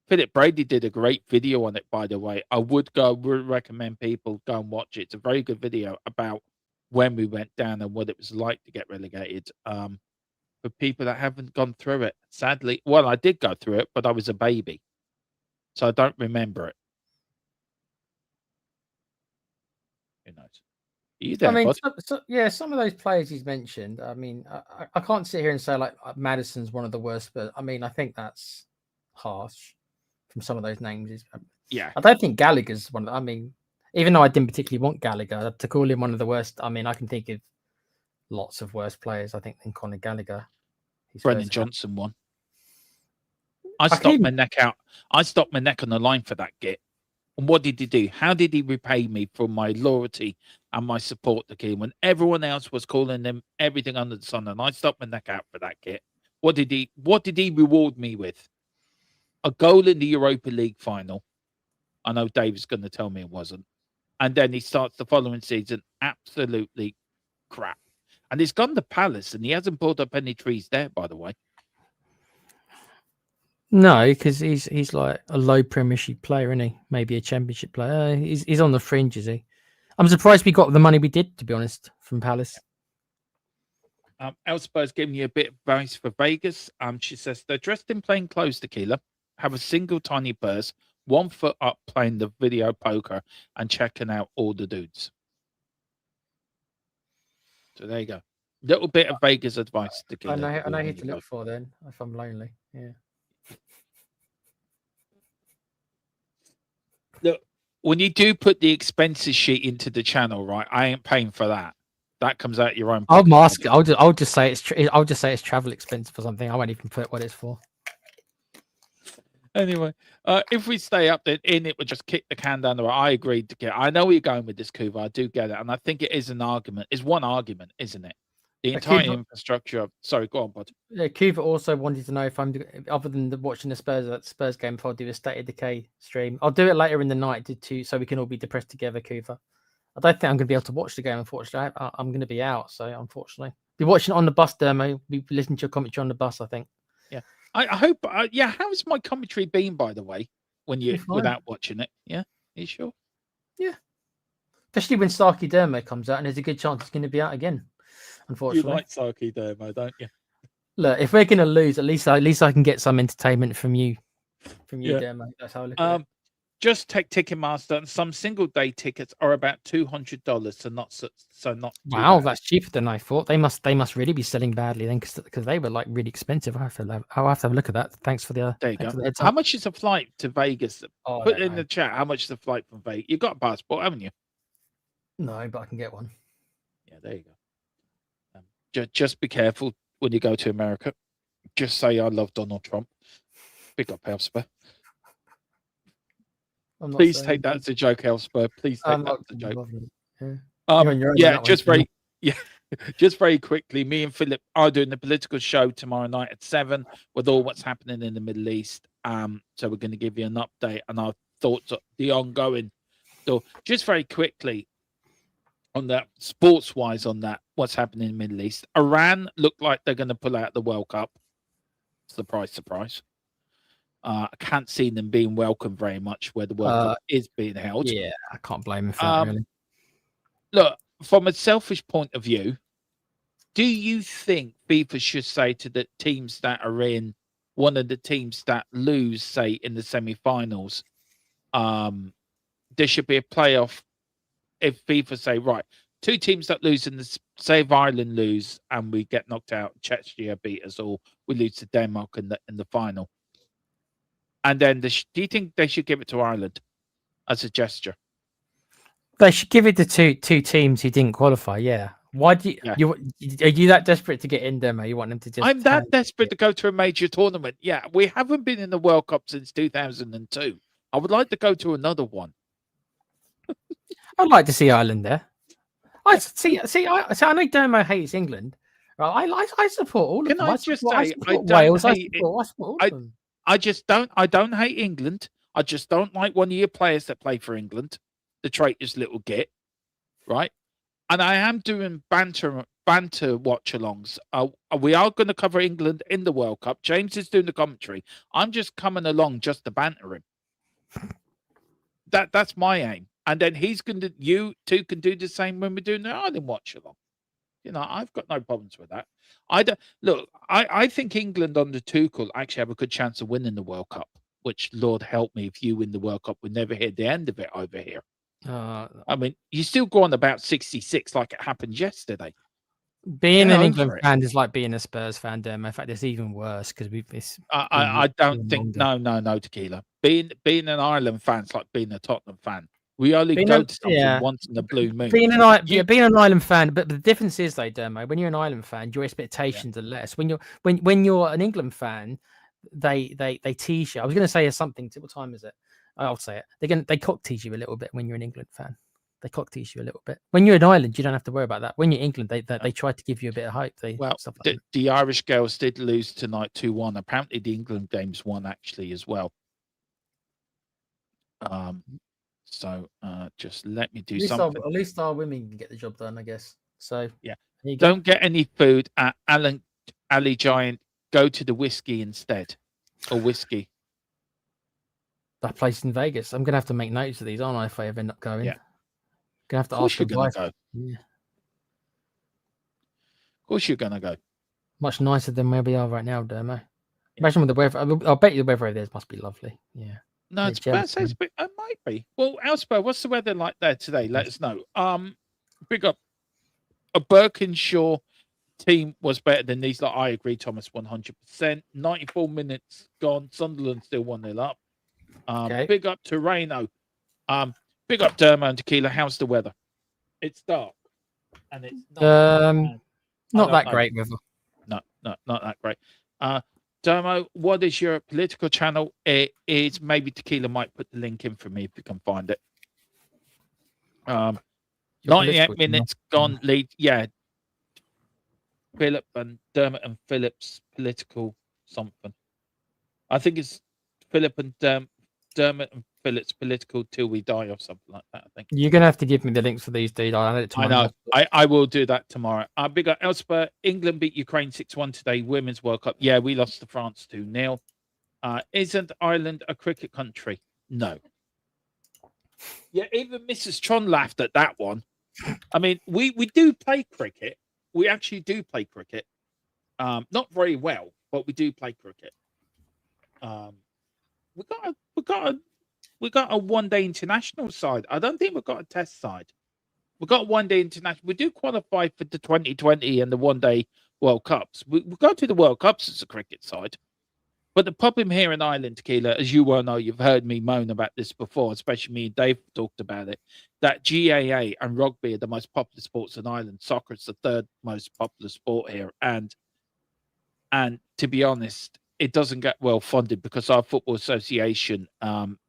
Philip Brady did a great video on it, by the way. I would recommend people go and watch it. It's a very good video about when we went down and what it was like to get relegated. For people that haven't gone through it, sadly, well, I did go through it, but I was a baby, so I don't remember it. Who knows? Are you there, I mean, bud? some of those players he's mentioned. I mean, I can't sit here and say like Madison's one of the worst, but I mean, I think that's harsh from some of those names. Yeah, I don't think Gallagher's one. I mean, even though I didn't particularly want Gallagher to call him one of the worst, I mean, I can think of lots of worse players, I think, than Conor Gallagher. Brendan Johnson won. I stopped my neck out. I stopped my neck on the line for that git. And what did he do? How did he repay me for my loyalty and my support to him when everyone else was calling him everything under the sun? And I stopped my neck out for that git. What did he reward me with? A goal in the Europa League final. I know Dave's going to tell me it wasn't. And then he starts the following season absolutely crap. And he's gone to Palace, and he hasn't pulled up any trees there, by the way. No, because he's like a low Premiership player, isn't he? Maybe a Championship player. He's on the fringe, is he? I'm surprised we got the money we did, to be honest, from Palace. Elspur's giving you a bit of advice for Vegas. She says they're dressed in plain clothes, Tequila, have a single tiny purse, 1 foot up, playing the video poker and checking out all the dudes. So there you go. Little bit of Vegas advice, Tequila. I know who to look for then if I'm lonely. Yeah. Look, when you do put the expenses sheet into the channel, right? I ain't paying for that. That comes out your own pocket. I'll mask it. I'll just say it's travel expense for something. I won't even put what it's for. Anyway, if we stay up there in it, we'll just kick the can down the road. I agreed to get. I know where you're going with this, Kuva. I do get it, and I think it is an argument. It's one argument, isn't it? The entire infrastructure. Sorry, go on, bud. Yeah, Kuva also wanted to know if I'm, other than watching the Spurs game, if I'll do a State of Decay stream. I'll do it later in the night so we can all be depressed together, Kuva. I don't think I'm going to be able to watch the game, unfortunately. I'm going to be out, so unfortunately. Be watching it on the bus, Dermo. Be listening to your commentary on the bus, I think. Yeah. I hope, how's my commentary been, by the way, without watching it? Yeah? Are you sure? Yeah. Especially when Starkey Dermo comes out, and there's a good chance it's going to be out again, unfortunately. You like Starkey Dermo, don't you? Look, if we're going to lose, at least I can get some entertainment from you, Dermo. That's how I look at it. Just take Ticketmaster, and some single day tickets are about $200. So not. Wow, that's cheaper than I thought. They must really be selling badly then, because they were like really expensive. I'll have to have a look at that. Thanks for the. There you go. How much is a flight to Vegas? Put in the chat. How much is the flight from Vegas? You got a passport, haven't you? No, but I can get one. Yeah, there you go. Just be careful when you go to America. Just say I love Donald Trump. Pick up Elspeth. Please take that as a joke, Elspeth. Please take that as a joke. Just very quickly. Me and Philip are doing the political show tomorrow night at 7 with all what's happening in the Middle East. So we're going to give you an update and our thoughts on the ongoing. So just very quickly on that, sports-wise, on that, what's happening in the Middle East. Iran look like they're going to pull out the World Cup. Surprise, surprise. I can't see them being welcomed very much where the World Cup is being held. Yeah, I can't blame them for that, really. Look, from a selfish point of view, Do you think FIFA should say to the teams that are in one of the teams that lose, say, in the semi-finals, there should be a playoff? If FIFA say, right, 2 teams that lose in the, say, if Ireland lose and we get knocked out, Czechia beat us, or we lose to Denmark in the final, and then do you think they should give it to Ireland as a gesture? They should give it to two teams who didn't qualify. Yeah. Why do you are you that desperate to get in there, mate? You want them to just? I'm that desperate to go to a major tournament. Yeah, we haven't been in the World Cup since 2002. I would like to go to another one. I'd like to see Ireland there. I see. I know Dermo hates England. I support all of them. I support Wales. I support all of them. I don't hate England. I just don't like one of your players that play for England, the traitorous little git, right? And I am doing banter watch-alongs. We are going to cover England in the World Cup. James is doing the commentary. I'm just coming along just to banter him. That's my aim. And then you two can do the same when we're doing the Ireland watch-along. You know, I've got no problems with that. I think England under Tuchel actually have a good chance of winning the World Cup, which, Lord help me, if you win the World Cup, we never hear the end of it over here. I mean, you still go on about 66 like it happened yesterday. Being an England fan is like being a Spurs fan, Dermo. In fact, it's even worse because I don't think no, Tequila. Being an Ireland fan is like being a Tottenham fan. We only go to something once in the blue moon. Being an Ireland fan, but the difference is though, Dermo, when you're an Ireland fan, your expectations are less. When you're an England fan, they tease you. I was going to say something. What time is it? I'll say it. They cock tease you a little bit when you're an England fan. They cock tease you a little bit. When you're in Ireland, you don't have to worry about that. When you're England, they try to give you a bit of hope. The Irish girls did lose tonight 2-1. Apparently, the England games won actually as well. So just let me do something. At least our women can get the job done, I guess. So yeah, don't get any food at Ali Giant. Go to the whiskey instead, or whiskey. That place in Vegas. I'm gonna have to make notes of these, aren't I? If I ever end up going, yeah, gonna have to ask your wife. Go. Yeah, of course you're gonna go. Much nicer than where we are right now, Dermo. Imagine with the weather. I'll bet you the weather over there must be lovely. Yeah. No, it might be. Well, Elspeth, what's the weather like there today? Let us know. Big up. A Birkinshaw team was better than these. Like, I agree, Thomas, 100%. 94 minutes gone. Sunderland still 1-0 up. Big up to Reno. Big up Dermo and Tequila. How's the weather? It's dark. And it's not that great weather. No, not that great. Dermo, what is your political channel? It is, maybe Tequila might put the link in for me if you can find it. 98 minutes gone lead. Yeah. Philip and Dermot and Philip's political something. I think it's Philip and Dermot and Philip's political till we die or something like that. I think you're gonna have to give me the links for these, dude. I know. I will do that tomorrow. Big up Elspeth. England beat Ukraine 6-1 today. Women's World Cup. Yeah, we lost to France 2-0. Isn't Ireland a cricket country? No. Yeah, even Mrs. Tron laughed at that one. I mean, we do play cricket. We actually do play cricket. Not very well, but we do play cricket. We got a one-day international side. I don't think we've got a test side. We've got a one-day international. We do qualify for the 2020 and the one-day World Cups. We go to the World Cups as a cricket side. But the problem here in Ireland, Tequila, as you well know, you've heard me moan about this before, especially me and Dave talked about it, that GAA and rugby are the most popular sports in Ireland. Soccer is the third most popular sport here. And to be honest, it doesn't get well funded because our football association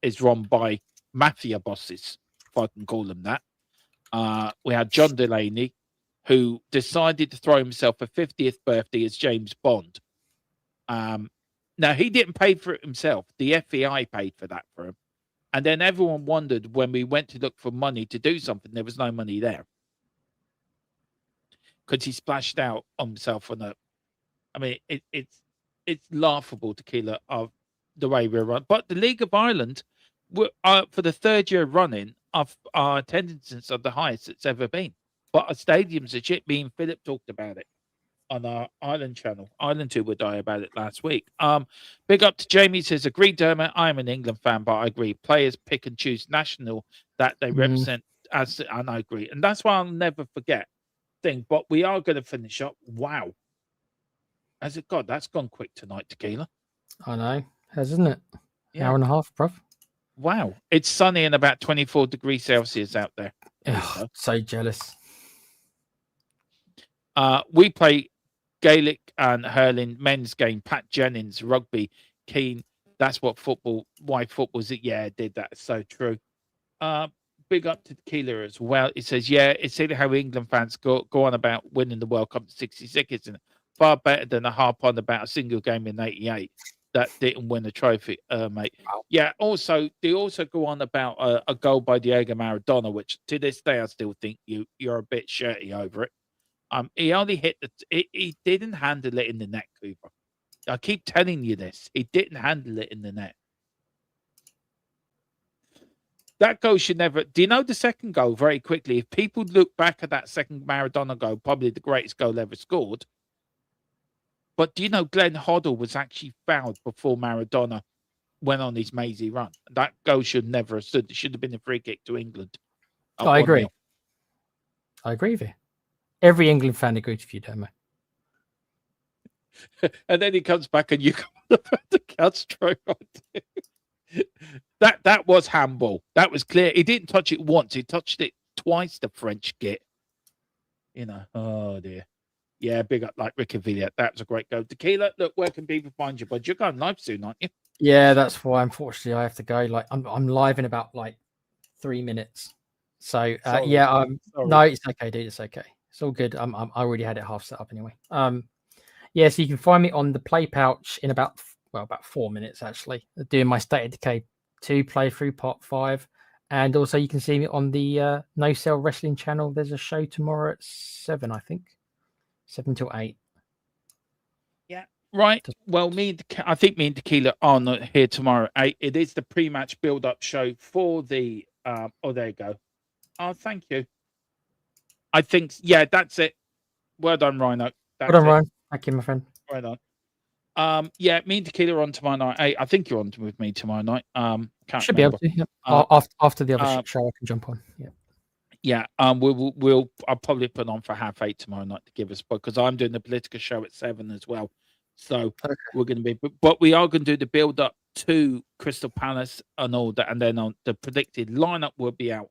is run by mafia bosses, if I can call them that. We had John Delaney, who decided to throw himself a 50th birthday as James Bond. Now, he didn't pay for it himself. The FEI paid for that for him. And then everyone wondered when we went to look for money to do something, there was no money there. Because he splashed out on himself on I mean, it's laughable, Tequila, of the way we're run. But the League of Ireland, for the third year running, our attendances are the highest it's ever been. But our stadiums are shit. Me and Philip talked about it. on our Island channel. Island 2 would die about it last week. Big up to Jamie, says, agree, Dermot. I'm an England fan, but I agree. Players pick and choose national that they represent and I agree. And that's why I'll never forget thing. But we are going to finish up. Wow. Has it God, that's gone quick tonight, Tequila. I know. Hasn't it? Yeah. Hour and a half, bruv. Wow. It's sunny and about 24 degrees Celsius out there. Ugh, so jealous. We play Gaelic and hurling, men's game, Pat Jennings, rugby, Keane. That's what why football's it? Yeah, it did that. It's so true. Big up to Tequila as well. It says, yeah, it's silly how England fans go on about winning the World Cup in 66, and far better than a harp on about a single game in 88 that didn't win a trophy, mate. Wow. Yeah, they also go on about a goal by Diego Maradona, which to this day I still think you're a bit shirty over it. He only hit he didn't handle it in the net, Cooper. I keep telling you this. He didn't handle it in the net. That goal should never. Do you know the second goal very quickly? If people look back at that second Maradona goal, probably the greatest goal ever scored. But do you know Glenn Hoddle was actually fouled before Maradona went on his mazy run? That goal should never have stood. It should have been a free kick to England. I agree. I agree with you. Every England fan agrees with you, Domo. And then he comes back and you come about the Castro. That was handball. That was clear. He didn't touch it once. He touched it twice, the French git. Oh dear. Yeah, big up like Ricky Villiers. That was a great go. Tequila, look, where can people find you? But you're going live soon, aren't you? Yeah, that's why unfortunately I have to go. Like I'm live in about 3 minutes. So no, it's okay, dude. It's okay. It's all good. I already had it half set up anyway. Yeah, so you can find me on the Play Pouch in about 4 minutes actually, doing my State of Decay 2 playthrough part 5, and also you can see me on the No Cell Wrestling channel. There's a show tomorrow at 7, I think, 7 till 8. Yeah, right. Well, I think me and Tequila are not here tomorrow. It is the pre-match build-up show for the. There you go. Oh, thank you. I think, yeah, that's it. Well done, Rhino. Well done, Ryan. Thank you, my friend. Right on. Yeah, me and Tequila are on tomorrow night. I think you're on with me tomorrow night. Should remember. Be able to. Yep. After the other show, I can jump on. Yeah. Yeah. I'll probably put on for 8:30 tomorrow night to give us, because I'm doing the Politica show at 7 as well. So we're going to be, but we are going to do the build up to Crystal Palace and all that, and then on the predicted lineup will be out.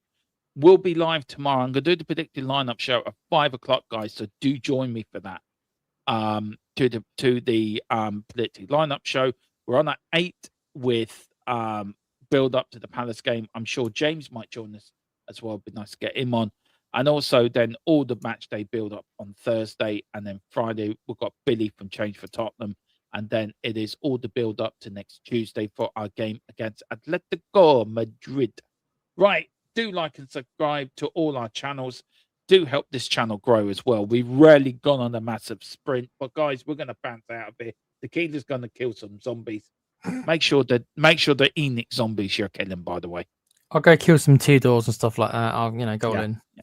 We'll be live tomorrow. I'm going to do the predicted lineup show at 5 o'clock, guys. So do join me for that. To the predicted lineup show. We're on at 8 with build up to the Palace game. I'm sure James might join us as well. It'd be nice to get him on. And also then all the match day build up on Thursday, and then Friday we've got Billy from Change for Tottenham, and then it is all the build up to next Tuesday for our game against Atletico Madrid. Right. Do like and subscribe to all our channels. Do help this channel grow as well. We've rarely gone on a massive sprint, but guys, we're going to bounce out of here. Tequila's going to kill some zombies. Make sure that ENIC zombies you're killing, by the way. I'll go kill some 2 doors and stuff like that. I'll go in. Yeah.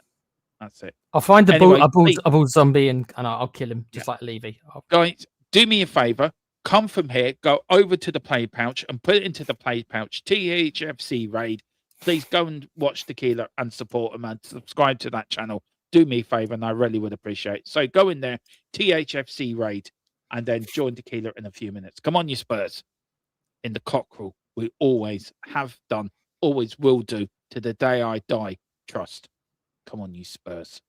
That's it. I'll find a bull zombie and I'll kill him just like Levy. Guys, do me a favor. Come from here, go over to the Play Pouch and put it into the Play Pouch THFC raid. Please go and watch Tequila and support him and subscribe to that channel. Do me a favor, and I really would appreciate it. So go in there, THFC raid, and then join Tequila in a few minutes. Come on, you Spurs. In the cockerel, we always have done, always will do, to the day I die. Trust. Come on, you Spurs.